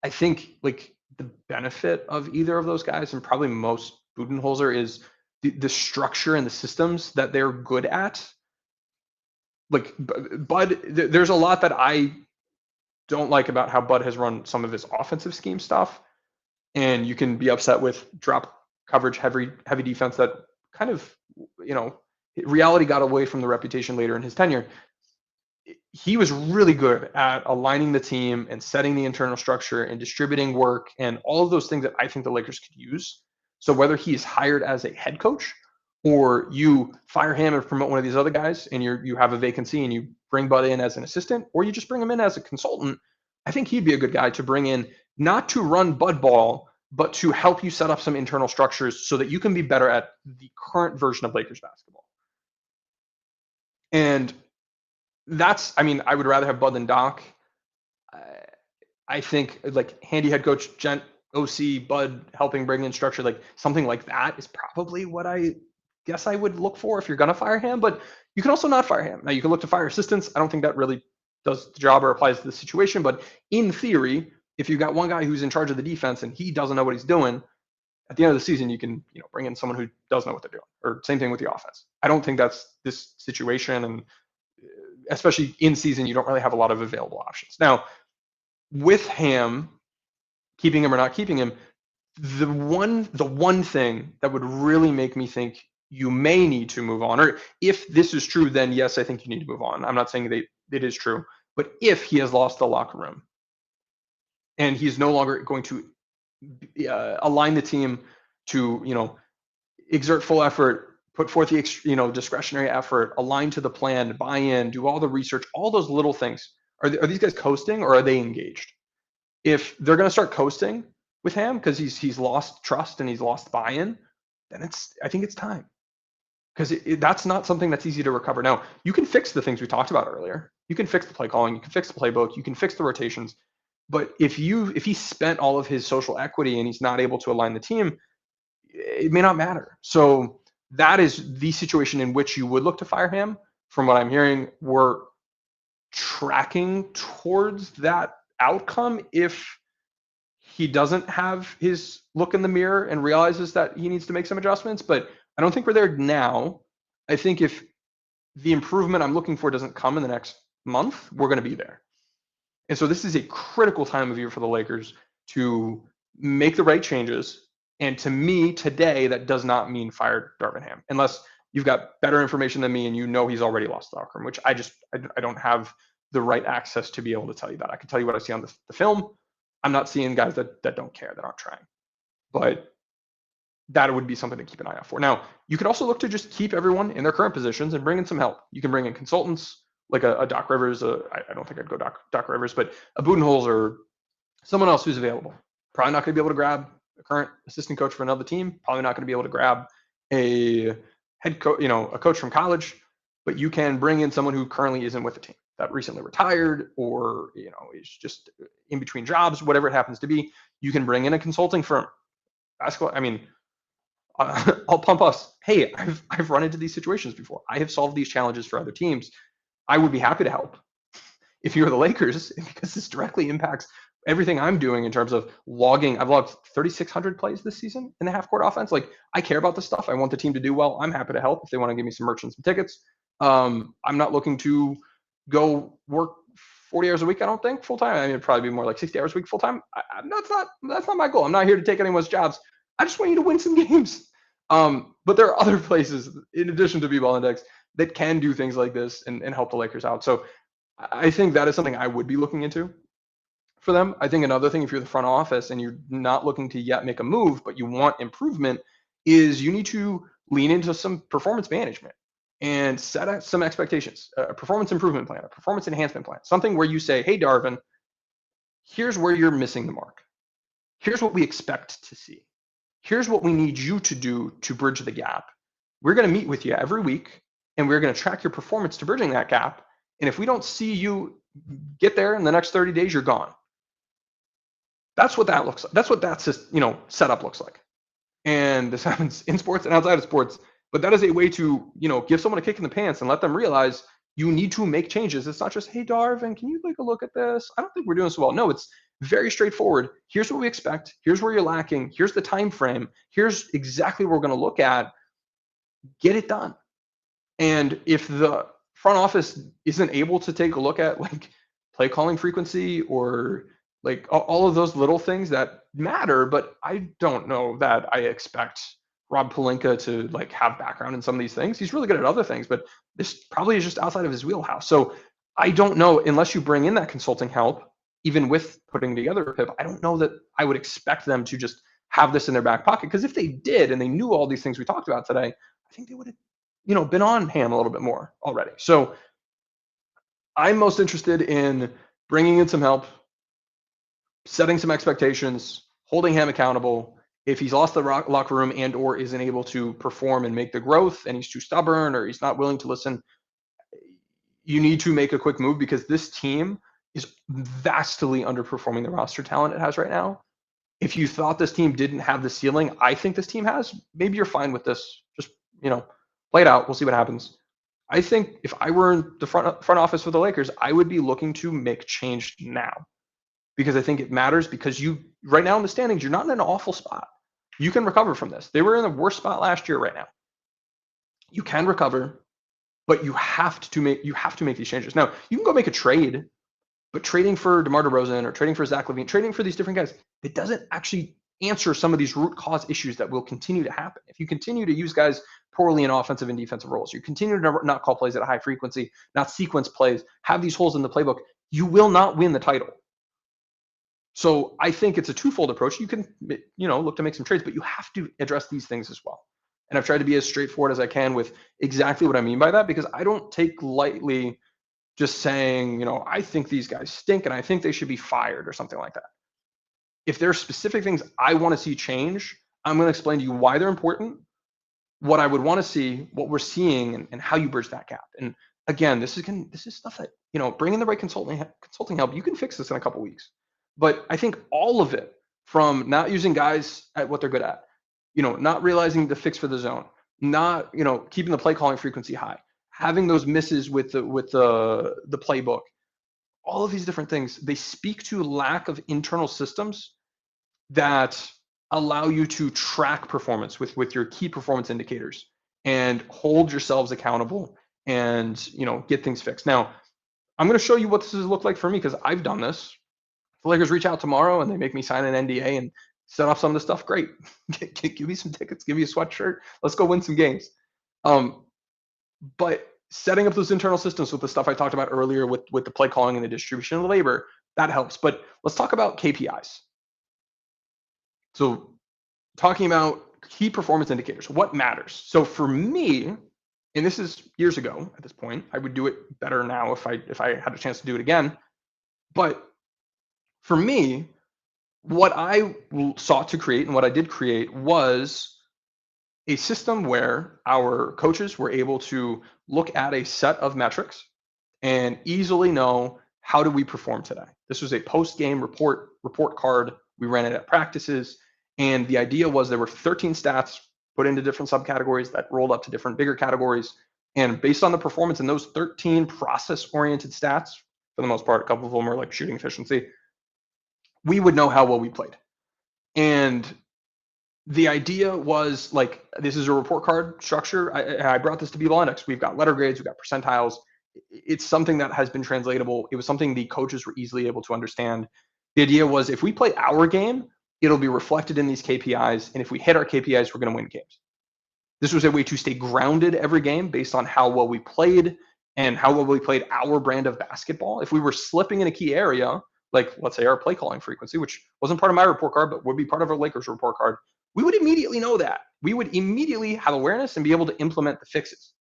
I think like the benefit of either of those guys, and probably most Budenholzer, is the structure and the systems that they're good at. Like Bud, there's a lot that I don't like about how Bud has run some of his offensive scheme stuff. And you can be upset with drop coverage, heavy defense that kind of, reality got away from the reputation later in his tenure. He was really good at aligning the team and setting the internal structure and distributing work and all of those things that I think the Lakers could use. So whether he's hired as a head coach or you fire him and promote one of these other guys and you have a vacancy and you bring Bud in as an assistant, or you just bring him in as a consultant, I think he'd be a good guy to bring in, not to run Bud ball, but to help you set up some internal structures so that you can be better at the current version of Lakers basketball. And I would rather have Bud than Doc. I think like Handy head coach, Gent OC, Bud helping bring in structure, like something like that is probably what I guess I would look for if you're going to fire him. But you can also not fire him. Now you can look to fire assistants. I don't think that really does the job or applies to the situation. But in theory, if you've got one guy who's in charge of the defense and he doesn't know what he's doing, at the end of the season, you can bring in someone who does know what they're doing. Or same thing with the offense. I don't think that's this situation, and especially in season, you don't really have a lot of available options. Now, with Ham, keeping him or not keeping him, the one thing that would really make me think you may need to move on, or if this is true, then yes, I think you need to move on. I'm not saying that it is true, but if he has lost the locker room and he's no longer going to align the team to exert full effort, put forth the discretionary effort, align to the plan, buy in, do all the research, all those little things, are these guys coasting or are they engaged? If they're going to start coasting with him because he's lost trust and he's lost buy-in, then I think it's time, because that's not something that's easy to recover. Now, you can fix the things we talked about earlier. You can fix the play calling, you can fix the playbook, you can fix the rotations. But if he spent all of his social equity and he's not able to align the team, it may not matter. So that is the situation in which you would look to fire him. From what I'm hearing, we're tracking towards that outcome if he doesn't have his look in the mirror and realizes that he needs to make some adjustments. But I don't think we're there now. I think if the improvement I'm looking for doesn't come in the next month, we're going to be there. And so this is a critical time of year for the Lakers to make the right changes. And to me, today, that does not mean fire Darvin Ham, unless you've got better information than me and you know he's already lost the locker room, which I don't have the right access to be able to tell you that. I can tell you what I see on the film. I'm not seeing guys that don't care, that aren't trying. But that would be something to keep an eye out for. Now, you could also look to just keep everyone in their current positions and bring in some help. You can bring in consultants like a Doc Rivers. I don't think I'd go Doc Rivers, but a Budenholzer or someone else who's available. Probably not going to be able to grab a current assistant coach for another team. Probably not going to be able to grab a head coach, a coach from college. But you can bring in someone who currently isn't with the team, that recently retired, or is just in between jobs, whatever it happens to be. You can bring in a consulting firm. Basketball. I mean, I'll pump us. Hey, I've run into these situations before. I have solved these challenges for other teams. I would be happy to help if you're the Lakers, because this directly impacts everything I'm doing in terms of logging. I've logged 3,600 plays this season in the half court offense. Like, I care about this stuff. I want the team to do well. I'm happy to help if they want to give me some merch and some tickets. I'm not looking to go work 40 hours a week. I don't think full time. I mean, it'd probably be more like 60 hours a week full time. That's not my goal. I'm not here to take anyone's jobs. I just want you to win some games. But there are other places in addition to B-Ball Index that can do things like this and help the Lakers out. So I think that is something I would be looking into for them. I think another thing, if you're the front office and you're not looking to yet make a move, but you want improvement, is you need to lean into some performance management and set some expectations, a performance improvement plan, a performance enhancement plan, something where you say, hey, Darvin, here's where you're missing the mark. Here's what we expect to see. Here's what we need you to do to bridge the gap. We're going to meet with you every week, and we're going to track your performance to bridging that gap. And if we don't see you get there in the next 30 days, you're gone. That's what that looks like. That's what that setup looks like. And this happens in sports and outside of sports. But that is a way to, give someone a kick in the pants and let them realize you need to make changes. It's not just, hey, Darvin, can you take a look at this? I don't think we're doing so well. No, it's very straightforward. Here's what we expect. Here's where you're lacking. Here's the time frame. Here's exactly what we're going to look at. Get it done. And if the front office isn't able to take a look at like play calling frequency or like all of those little things that matter, but I don't know that I expect Rob Pelinka to like have background in some of these things. He's really good at other things, but this probably is just outside of his wheelhouse. So I don't know, unless you bring in that consulting help, even with putting together a PIP, I don't know that I would expect them to just have this in their back pocket. Because if they did and they knew all these things we talked about today, I think they would have, been on Ham a little bit more already. So I'm most interested in bringing in some help, setting some expectations, holding Ham accountable. If he's lost the locker room and or isn't able to perform and make the growth, and he's too stubborn or he's not willing to listen, you need to make a quick move, because this team is vastly underperforming the roster talent it has right now. If you thought this team didn't have the ceiling I think this team has, maybe you're fine with this. Just, play it out. We'll see what happens. I think if I were in the front office for the Lakers, I would be looking to make change now, because I think it matters, because you right now in the standings, you're not in an awful spot. You can recover from this. They were in the worst spot last year right now. You can recover, but you have to make these changes. Now, you can go make a trade, but trading for DeMar DeRozan or trading for Zach LaVine, trading for these different guys, it doesn't actually answer some of these root cause issues that will continue to happen. If you continue to use guys poorly in offensive and defensive roles, you continue to not call plays at a high frequency, not sequence plays, have these holes in the playbook, you will not win the title. So I think it's a twofold approach. You can, look to make some trades, but you have to address these things as well. And I've tried to be as straightforward as I can with exactly what I mean by that, because I don't take lightly just saying, I think these guys stink and I think they should be fired or something like that. If there are specific things I want to see change, I'm going to explain to you why they're important, what I would want to see, what we're seeing, and how you bridge that gap. And again, this is stuff that, bring in the right consulting help. You can fix this in a couple weeks. But I think all of it, from not using guys at what they're good at, not realizing the fix for the zone, not, keeping the play calling frequency high, having those misses with the playbook, all of these different things, they speak to lack of internal systems that allow you to track performance with your key performance indicators and hold yourselves accountable and get things fixed. Now, I'm going to show you what this has looked like for me because I've done this. If the Lakers reach out tomorrow and they make me sign an NDA and set off some of the stuff, great. Give me some tickets, give me a sweatshirt. Let's go win some games. But setting up those internal systems with the stuff I talked about earlier with the play calling and the distribution of the labor, that helps. But let's talk about KPIs. So talking about key performance indicators, what matters? So for me, and this is years ago at this point, I would do it better now if I had a chance to do it again. But for me, what I sought to create and what I did create was a system where our coaches were able to look at a set of metrics and easily know, how do we perform today? This was a post-game report card. We ran it at practices. And the idea was there were 13 stats put into different subcategories that rolled up to different bigger categories. And based on the performance in those 13 process-oriented stats, for the most part, a couple of them are like shooting efficiency, we would know how well we played. And the idea was like, this is a report card structure. I brought this to B-Analytics. We've got letter grades, we've got percentiles. It's something that has been translatable. It was something the coaches were easily able to understand. The idea was if we play our game, it'll be reflected in these KPIs. And if we hit our KPIs, we're going to win games. This was a way to stay grounded every game based on how well we played and how well we played our brand of basketball. If we were slipping in a key area, like let's say our play calling frequency, which wasn't part of my report card, but would be part of our Lakers report card, we would immediately know that. We would immediately have awareness and be able to implement the fixes.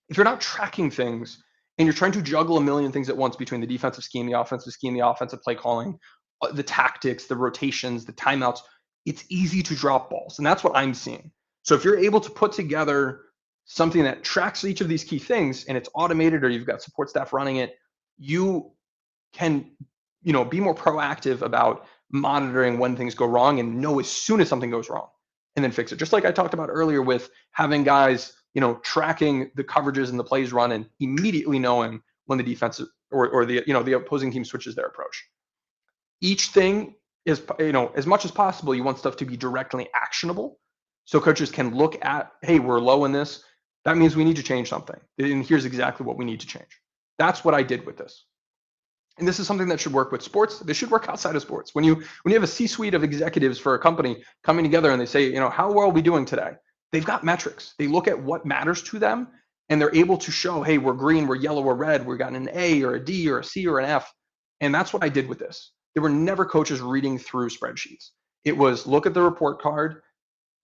If you're not tracking things and you're trying to juggle a million things at once between the defensive scheme, the offensive play calling, the tactics, the rotations, the timeouts, it's easy to drop balls. And that's what I'm seeing. So if you're able to put together something that tracks each of these key things and it's automated or you've got support staff running it, you can be more proactive about monitoring when things go wrong and know as soon as something goes wrong and then fix it. Just like I talked about earlier with having guys, tracking the coverages and the plays run and immediately knowing when the defense or the opposing team switches their approach. Each thing is, as much as possible, you want stuff to be directly actionable. So coaches can look at, hey, we're low in this. That means we need to change something. And here's exactly what we need to change. That's what I did with this. And this is something that should work with sports. This should work outside of sports. When you have a C-suite of executives for a company coming together and they say, how well are we doing today? They've got metrics. They look at what matters to them and they're able to show, hey, we're green, we're yellow, we're red, we've got an A or a D or a C or an F. And that's what I did with this. There were never coaches reading through spreadsheets. It was look at the report card.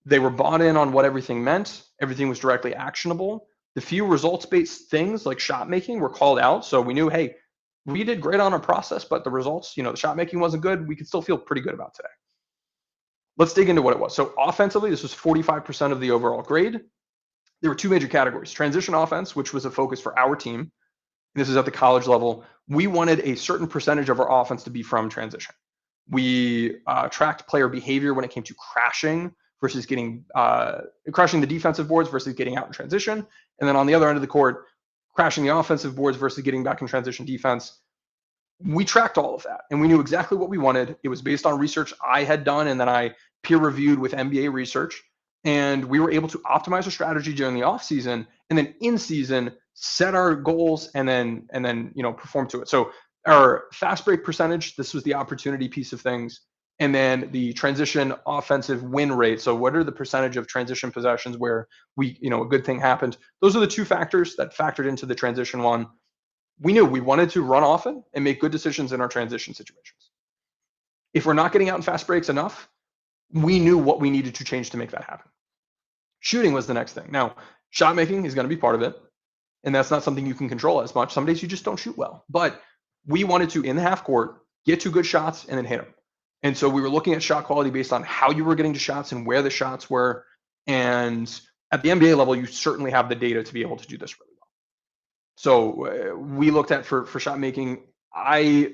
They were bought in on what everything meant. Everything was directly actionable. The few results-based things like shot making were called out. So we knew, hey, we did great on our process, but the results, the shot making wasn't good. We could still feel pretty good about today. Let's dig into what it was. So offensively, this was 45% of the overall grade. There were two major categories. Transition offense, which was a focus for our team. This is at the college level. We wanted a certain percentage of our offense to be from transition. We tracked player behavior when it came to crashing versus crashing the defensive boards versus getting out in transition. And then on the other end of the court, crashing the offensive boards versus getting back in transition defense. We tracked all of that and we knew exactly what we wanted. It was based on research I had done and then I peer reviewed with NBA research. And we were able to optimize our strategy during the off season and then in season set our goals and then perform to it. So our fast break percentage, this was the opportunity piece of things. And then the transition offensive win rate. So what are the percentage of transition possessions where a good thing happened? Those are the two factors that factored into the transition one. We knew we wanted to run often and make good decisions in our transition situations. If we're not getting out in fast breaks enough, we knew what we needed to change to make that happen. Shooting was the next thing. Now, shot making is going to be part of it. And that's not something you can control as much. Some days you just don't shoot well. But we wanted to, in the half court, get to good shots and then hit them. And so we were looking at shot quality based on how you were getting to shots and where the shots were. And at the NBA level, you certainly have the data to be able to do this really well. So we looked at for shot making, I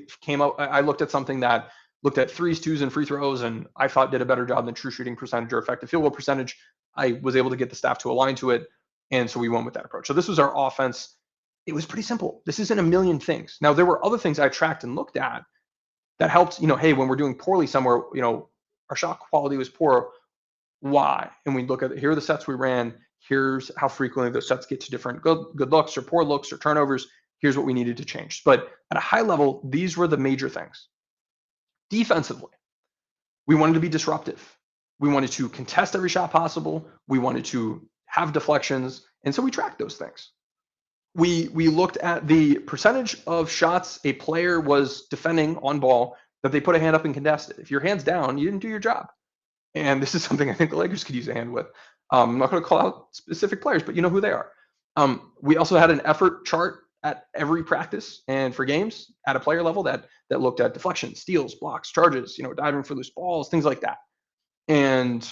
looked at something that looked at threes, twos, and free throws, and I thought did a better job than true shooting percentage or effective field goal percentage. I was able to get the staff to align to it. And so we went with that approach. So this was our offense. It was pretty simple. This isn't a million things. Now, there were other things I tracked and looked at that helped, hey, when we're doing poorly somewhere, our shot quality was poor. Why? And we look at, here are the sets we ran. Here's how frequently those sets get to different good looks or poor looks or turnovers. Here's what we needed to change. But at a high level, these were the major things. Defensively, we wanted to be disruptive. We wanted to contest every shot possible. We wanted to have deflections. And so we tracked those things. We looked at the percentage of shots a player was defending on ball that they put a hand up and contested. If your hand's down, you didn't do your job. And this is something I think the Lakers could use a hand with. I'm not going to call out specific players, but you know who they are. We also had an effort chart at every practice and for games at a player level that looked at deflections, steals, blocks, charges, diving for loose balls, things like that. And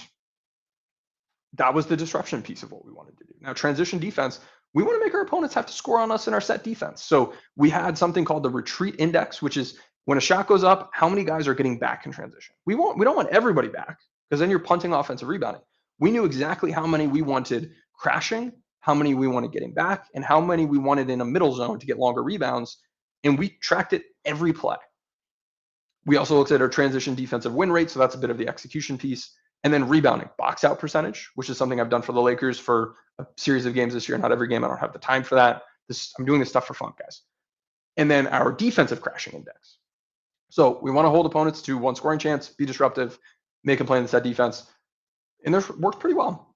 that was the disruption piece of what we wanted to do. Now, transition defense, we want to make our opponents have to score on us in our set defense. So we had something called the retreat index, which is when a shot goes up, how many guys are getting back in transition. We don't want everybody back because then you're punting offensive rebounding. We knew exactly how many we wanted crashing, how many we wanted getting back, and how many we wanted in a middle zone to get longer rebounds. And we tracked it every play. We also looked at our transition defensive win rate. So that's a bit of the execution piece. And then rebounding, box out percentage, which is something I've done for the Lakers for a series of games this year. Not every game. I don't have the time for that. I'm doing this stuff for fun, guys. And then our defensive crashing index. So we want to hold opponents to one scoring chance, be disruptive, make them play in the set defense. And this worked pretty well.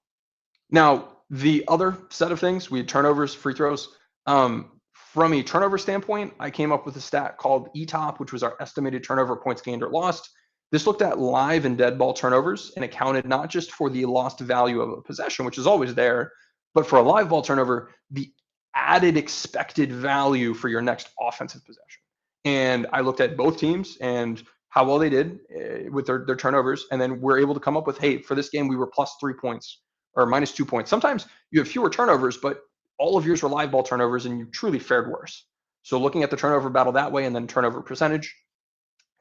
Now, the other set of things, we had turnovers, free throws. From a turnover standpoint, I came up with a stat called ETOP, which was our estimated turnover points gained or lost. This looked at live and dead ball turnovers and accounted not just for the lost value of a possession, which is always there, but for a live ball turnover, the added expected value for your next offensive possession. And I looked at both teams and how well they did with their turnovers. And then we're able to come up with, hey, for this game, we were plus 3 points or minus 2 points. Sometimes you have fewer turnovers, but all of yours were live ball turnovers and you truly fared worse. So looking at the turnover battle that way and then turnover percentage.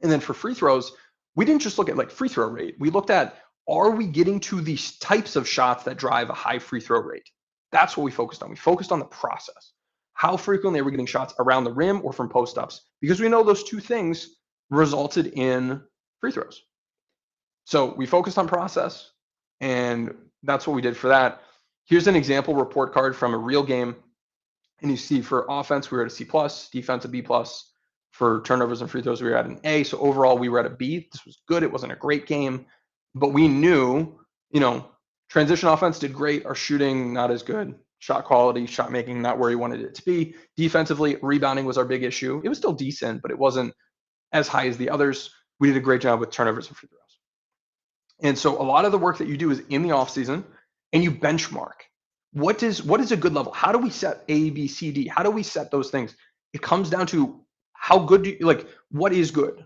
And then for free throws, we didn't just look at like free throw rate. We looked at, are we getting to these types of shots that drive a high free throw rate? That's what we focused on. We focused on the process. How frequently are we getting shots around the rim or from post ups? Because we know those two things resulted in free throws. So we focused on process, and that's what we did for that. Here's an example report card from a real game. And you see for offense, we were at a C+, defense a B+. For turnovers and free throws, we were at an A. So overall, we were at a B. This was good. It wasn't a great game, but we knew, transition offense did great. Our shooting, not as good. Shot quality, shot making, not where we wanted it to be. Defensively, rebounding was our big issue. It was still decent, but it wasn't as high as the others. We did a great job with turnovers and free throws. And so a lot of the work that you do is in the off season, and you benchmark. What is a good level? How do we set A, B, C, D? How do we set those things? It comes down to how good do you, like, what is good?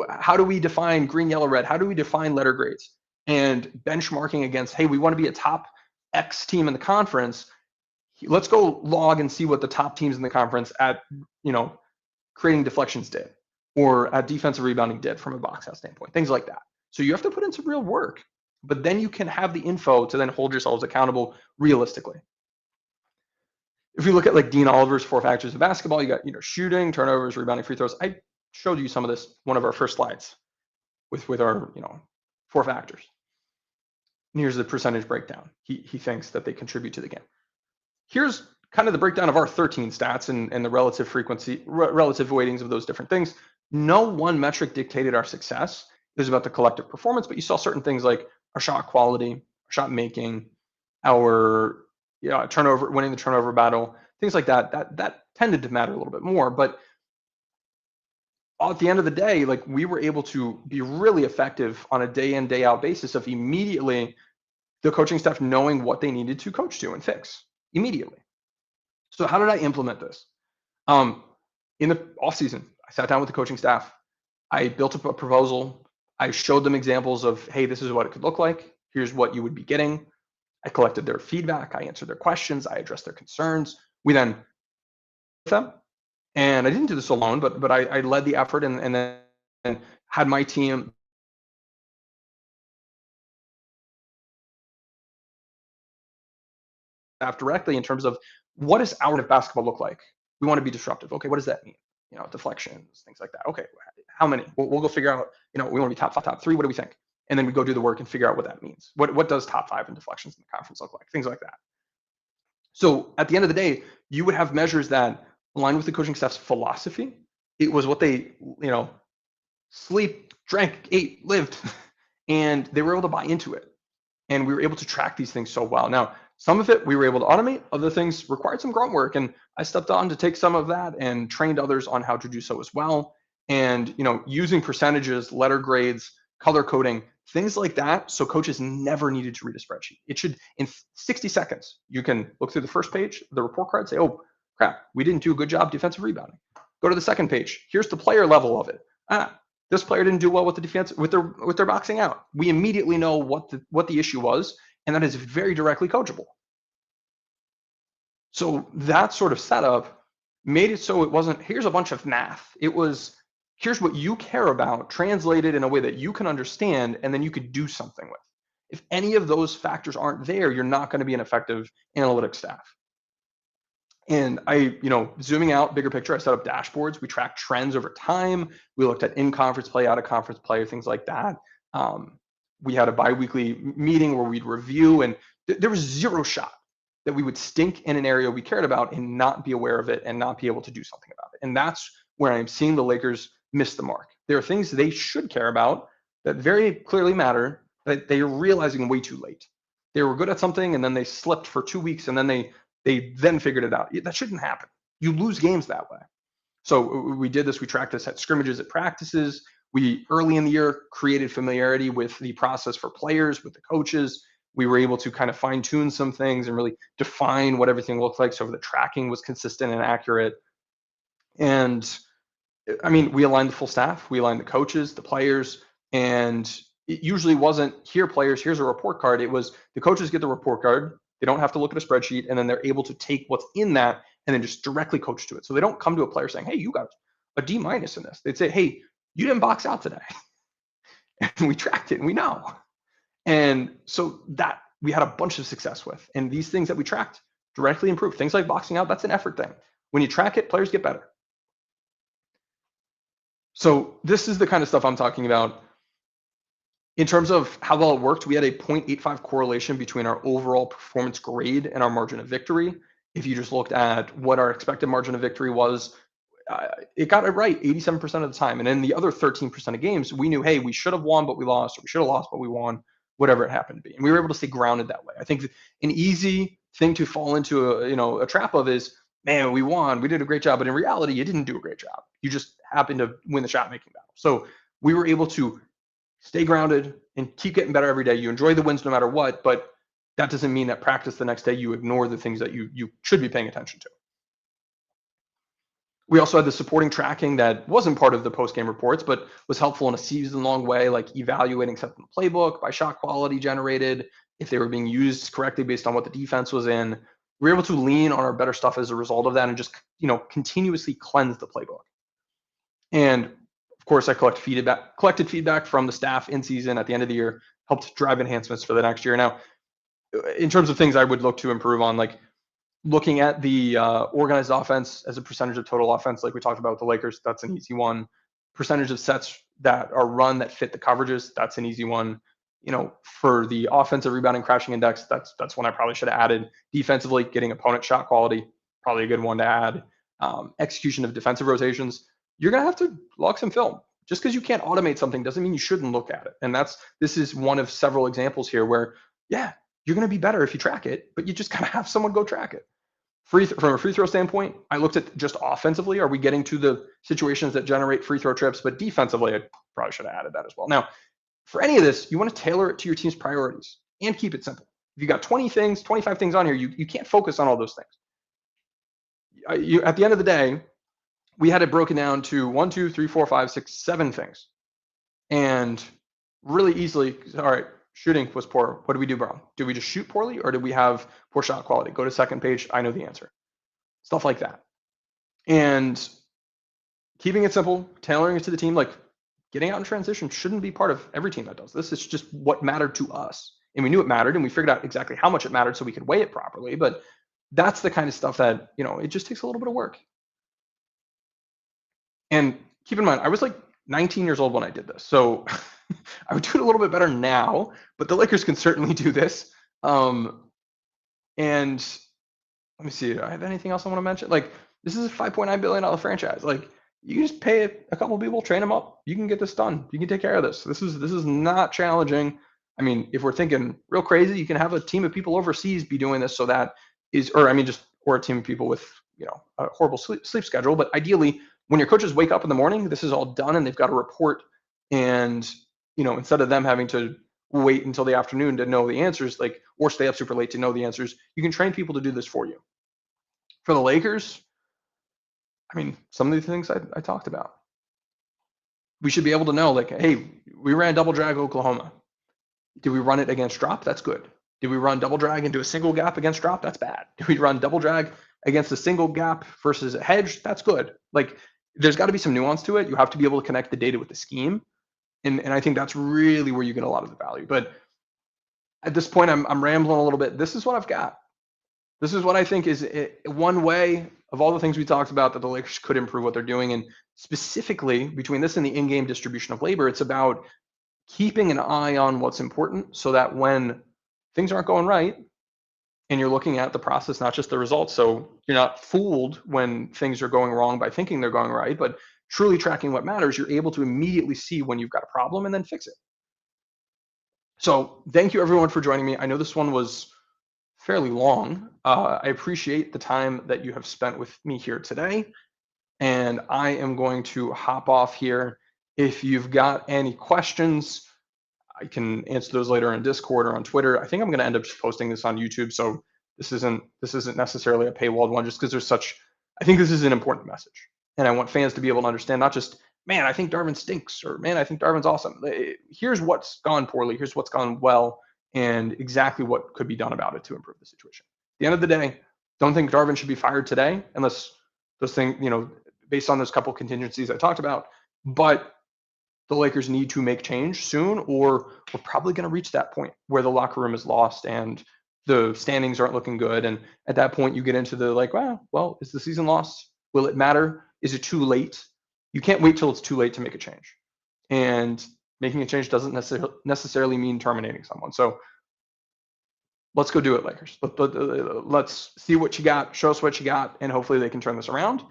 How do we define green, yellow, red? How do we define letter grades? And benchmarking against, hey, we want to be a top X team in the conference. Let's go log and see what the top teams in the conference at, creating deflections did, or at defensive rebounding did from a box out standpoint, things like that. So you have to put in some real work, but then you can have the info to then hold yourselves accountable realistically. If you look at like Dean Oliver's 4 factors of basketball, you got, shooting, turnovers, rebounding, free throws. I showed you some of this, one of our first slides with our, 4 factors. And here's the percentage breakdown. He thinks that they contribute to the game. Here's kind of the breakdown of our 13 stats and the relative frequency, relative weightings of those different things. No one metric dictated our success. It was about the collective performance, but you saw certain things like our shot quality, our shot making, our turnover, winning the turnover battle, things like that. That tended to matter a little bit more. But at the end of the day, like, we were able to be really effective on a day in, day out basis of immediately the coaching staff knowing what they needed to coach to and fix immediately. So how did I implement this? In the off season, I sat down with the coaching staff. I built up a proposal. I showed them examples of, hey, this is what it could look like. Here's what you would be getting. I collected their feedback. I answered their questions. I addressed their concerns. We then with them, and I didn't do this alone, but I led the effort and then had my team staff directly in terms of what does our basketball look like? We want to be disruptive. Okay, what does that mean? Deflections, things like that. Okay, how many? We'll go figure out. We want to be top three. What do we think? And then we go do the work and figure out what that means. What does top five in deflections in the conference look like? Things like that. So at the end of the day, you would have measures that align with the coaching staff's philosophy. It was what they, sleep, drank, ate, lived, and they were able to buy into it. And we were able to track these things so well. Now, some of it we were able to automate, other things required some grunt work. And I stepped on to take some of that and trained others on how to do so as well. And, using percentages, letter grades, color coding, things like that. So coaches never needed to read a spreadsheet. It should, in 60 seconds, you can look through the first page, the report card, say, oh, crap, we didn't do a good job defensive rebounding. Go to the second page. Here's the player level of it. This player didn't do well with the defense, with their boxing out. We immediately know what the issue was, and that is very directly coachable. So that sort of setup made it so it wasn't, here's a bunch of math. It was, here's what you care about, translated in a way that you can understand, and then you could do something with. If any of those factors aren't there, you're not going to be an effective analytics staff. And I, zooming out, bigger picture, I set up dashboards. We tracked trends over time. We looked at in-conference play, out-of-conference play, things like that. We had a bi-weekly meeting where we'd review, and there was zero shot that we would stink in an area we cared about and not be aware of it and not be able to do something about it. And that's where I'm seeing the Lakers miss the mark. There are things they should care about that very clearly matter that they are realizing way too late. They were good at something and then they slipped for 2 weeks and then they then figured it out. That shouldn't happen. You lose games that way. So we did this. We tracked this at scrimmages, at practices. We, early in the year, created familiarity with the process for players, with the coaches. We were able to kind of fine tune some things and really define what everything looked like so the tracking was consistent and accurate. And I mean, we aligned the full staff, we aligned the coaches, the players, and it usually wasn't, here players, here's a report card. It was the coaches get the report card. They don't have to look at a spreadsheet, and then they're able to take what's in that and then just directly coach to it. So they don't come to a player saying, hey, you got a D- in this. They'd say, hey, you didn't box out today. And we tracked it and we know. And so that we had a bunch of success with. And these things that we tracked directly improved. Things like boxing out, that's an effort thing. When you track it, players get better. So this is the kind of stuff I'm talking about. In terms of how well it worked, we had a 0.85 correlation between our overall performance grade and our margin of victory. If you just looked at what our expected margin of victory was, it got it right 87% of the time. And in the other 13% of games, we knew, hey, we should have won, but we lost, or we should have lost, but we won, whatever it happened to be. And we were able to stay grounded that way. I think an easy thing to fall into a trap of is, man, we won, we did a great job. But in reality, you didn't do a great job. You just happened to win the shot making battle. So we were able to stay grounded and keep getting better every day. You enjoy the wins no matter what, but that doesn't mean that practice the next day you ignore the things that you should be paying attention to. We also had the supporting tracking that wasn't part of the post-game reports, but was helpful in a season-long way, like evaluating something in the playbook by shot quality generated, if they were being used correctly based on what the defense was in. We were able to lean on our better stuff as a result of that and just continuously cleanse the playbook. And of course, I collected feedback from the staff in season at the end of the year, helped drive enhancements for the next year. Now, in terms of things I would look to improve on, like looking at the organized offense as a percentage of total offense, like we talked about with the Lakers, that's an easy one. Percentage of sets that are run that fit the coverages, that's an easy one. For the offensive rebounding crashing index, that's one I probably should have added. Defensively, getting opponent shot quality, probably a good one to add. Execution of defensive rotations, you're going to have to log some film. Just because you can't automate something doesn't mean you shouldn't look at it. And this is one of several examples here where, yeah, you're going to be better if you track it, but you just got to have someone go track it. From a free throw standpoint, I looked at just offensively, are we getting to the situations that generate free throw trips? But defensively, I probably should have added that as well. Now, for any of this, you want to tailor it to your team's priorities and keep it simple. If you got 20 things, 25 things on here, you can't focus on all those things. At the end of the day, we had it broken down to 1, 2, 3, 4, 5, 6, 7 things. And really easily, all right, shooting was poor. What did we do wrong? Did we just shoot poorly or did we have poor shot quality? Go to second page. I know the answer. Stuff like that. And keeping it simple, tailoring it to the team, like getting out in transition shouldn't be part of every team that does this. It's just what mattered to us. And we knew it mattered and we figured out exactly how much it mattered so we could weigh it properly. But that's the kind of stuff that, it just takes a little bit of work. And keep in mind, I was like 19 years old when I did this. So I would do it a little bit better now, but the Lakers can certainly do this. And let me see, do I have anything else I want to mention? Like, this is a $5.9 billion franchise. Like, you can just pay a couple people, train them up. You can get this done. You can take care of this. This is not challenging. I mean, if we're thinking real crazy, you can have a team of people overseas be doing this. So that is, or I mean, just or a team of people with a horrible sleep schedule. But ideally, when your coaches wake up in the morning, this is all done, and they've got a report. And instead of them having to wait until the afternoon to know the answers, like, or stay up super late to know the answers, you can train people to do this for you. For the Lakers, I mean, some of the things I talked about. We should be able to know, like, hey, we ran double drag Oklahoma. Did we run it against drop? That's good. Did we run double drag into a single gap against drop? That's bad. Did we run double drag against a single gap versus a hedge? That's good. Like, there's got to be some nuance to it. You have to be able to connect the data with the scheme. And I think that's really where you get a lot of the value. But at this point, I'm rambling a little bit. This is what I've got. This is what I think is one way of all the things we talked about that the Lakers could improve what they're doing. And specifically between this and the in-game distribution of labor, it's about keeping an eye on what's important so that when things aren't going right and you're looking at the process, not just the results, so you're not fooled when things are going wrong by thinking they're going right, but truly tracking what matters, you're able to immediately see when you've got a problem and then fix it. So thank you everyone for joining me. I know this one was fairly long. I appreciate the time that you have spent with me here today. And I am going to hop off here. If you've got any questions, I can answer those later in Discord or on Twitter. I think I'm going to end up just posting this on YouTube. So this isn't necessarily a paywalled one, just because I think this is an important message. And I want fans to be able to understand, not just, man, I think Darvin stinks, or man, I think Darvin's awesome. Here's what's gone poorly. Here's what's gone well, and exactly what could be done about it to improve the situation. At the end of the day, don't think Darvin should be fired today unless those things, based on those couple contingencies I talked about. But the Lakers need to make change soon, or we're probably going to reach that point where the locker room is lost and the standings aren't looking good. And at that point, you get into the like, well, is the season lost? Will it matter? Is it too late? You can't wait till it's too late to make a change. And making a change doesn't necessarily mean terminating someone. So let's go do it, Lakers. Let's see what you got, show us what you got, and hopefully they can turn this around.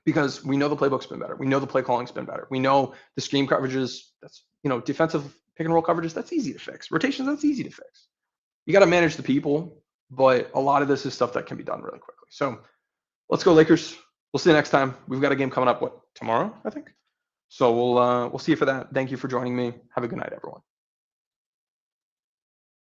Because we know the playbook's been better. We know the play calling's been better. We know the scheme coverages, that's, defensive pick and roll coverages, that's easy to fix. Rotations, that's easy to fix. You got to manage the people, but a lot of this is stuff that can be done really quickly. So let's go, Lakers. We'll see you next time. We've got a game coming up, tomorrow, I think? So we'll see you for that. Thank you for joining me. Have a good night, everyone.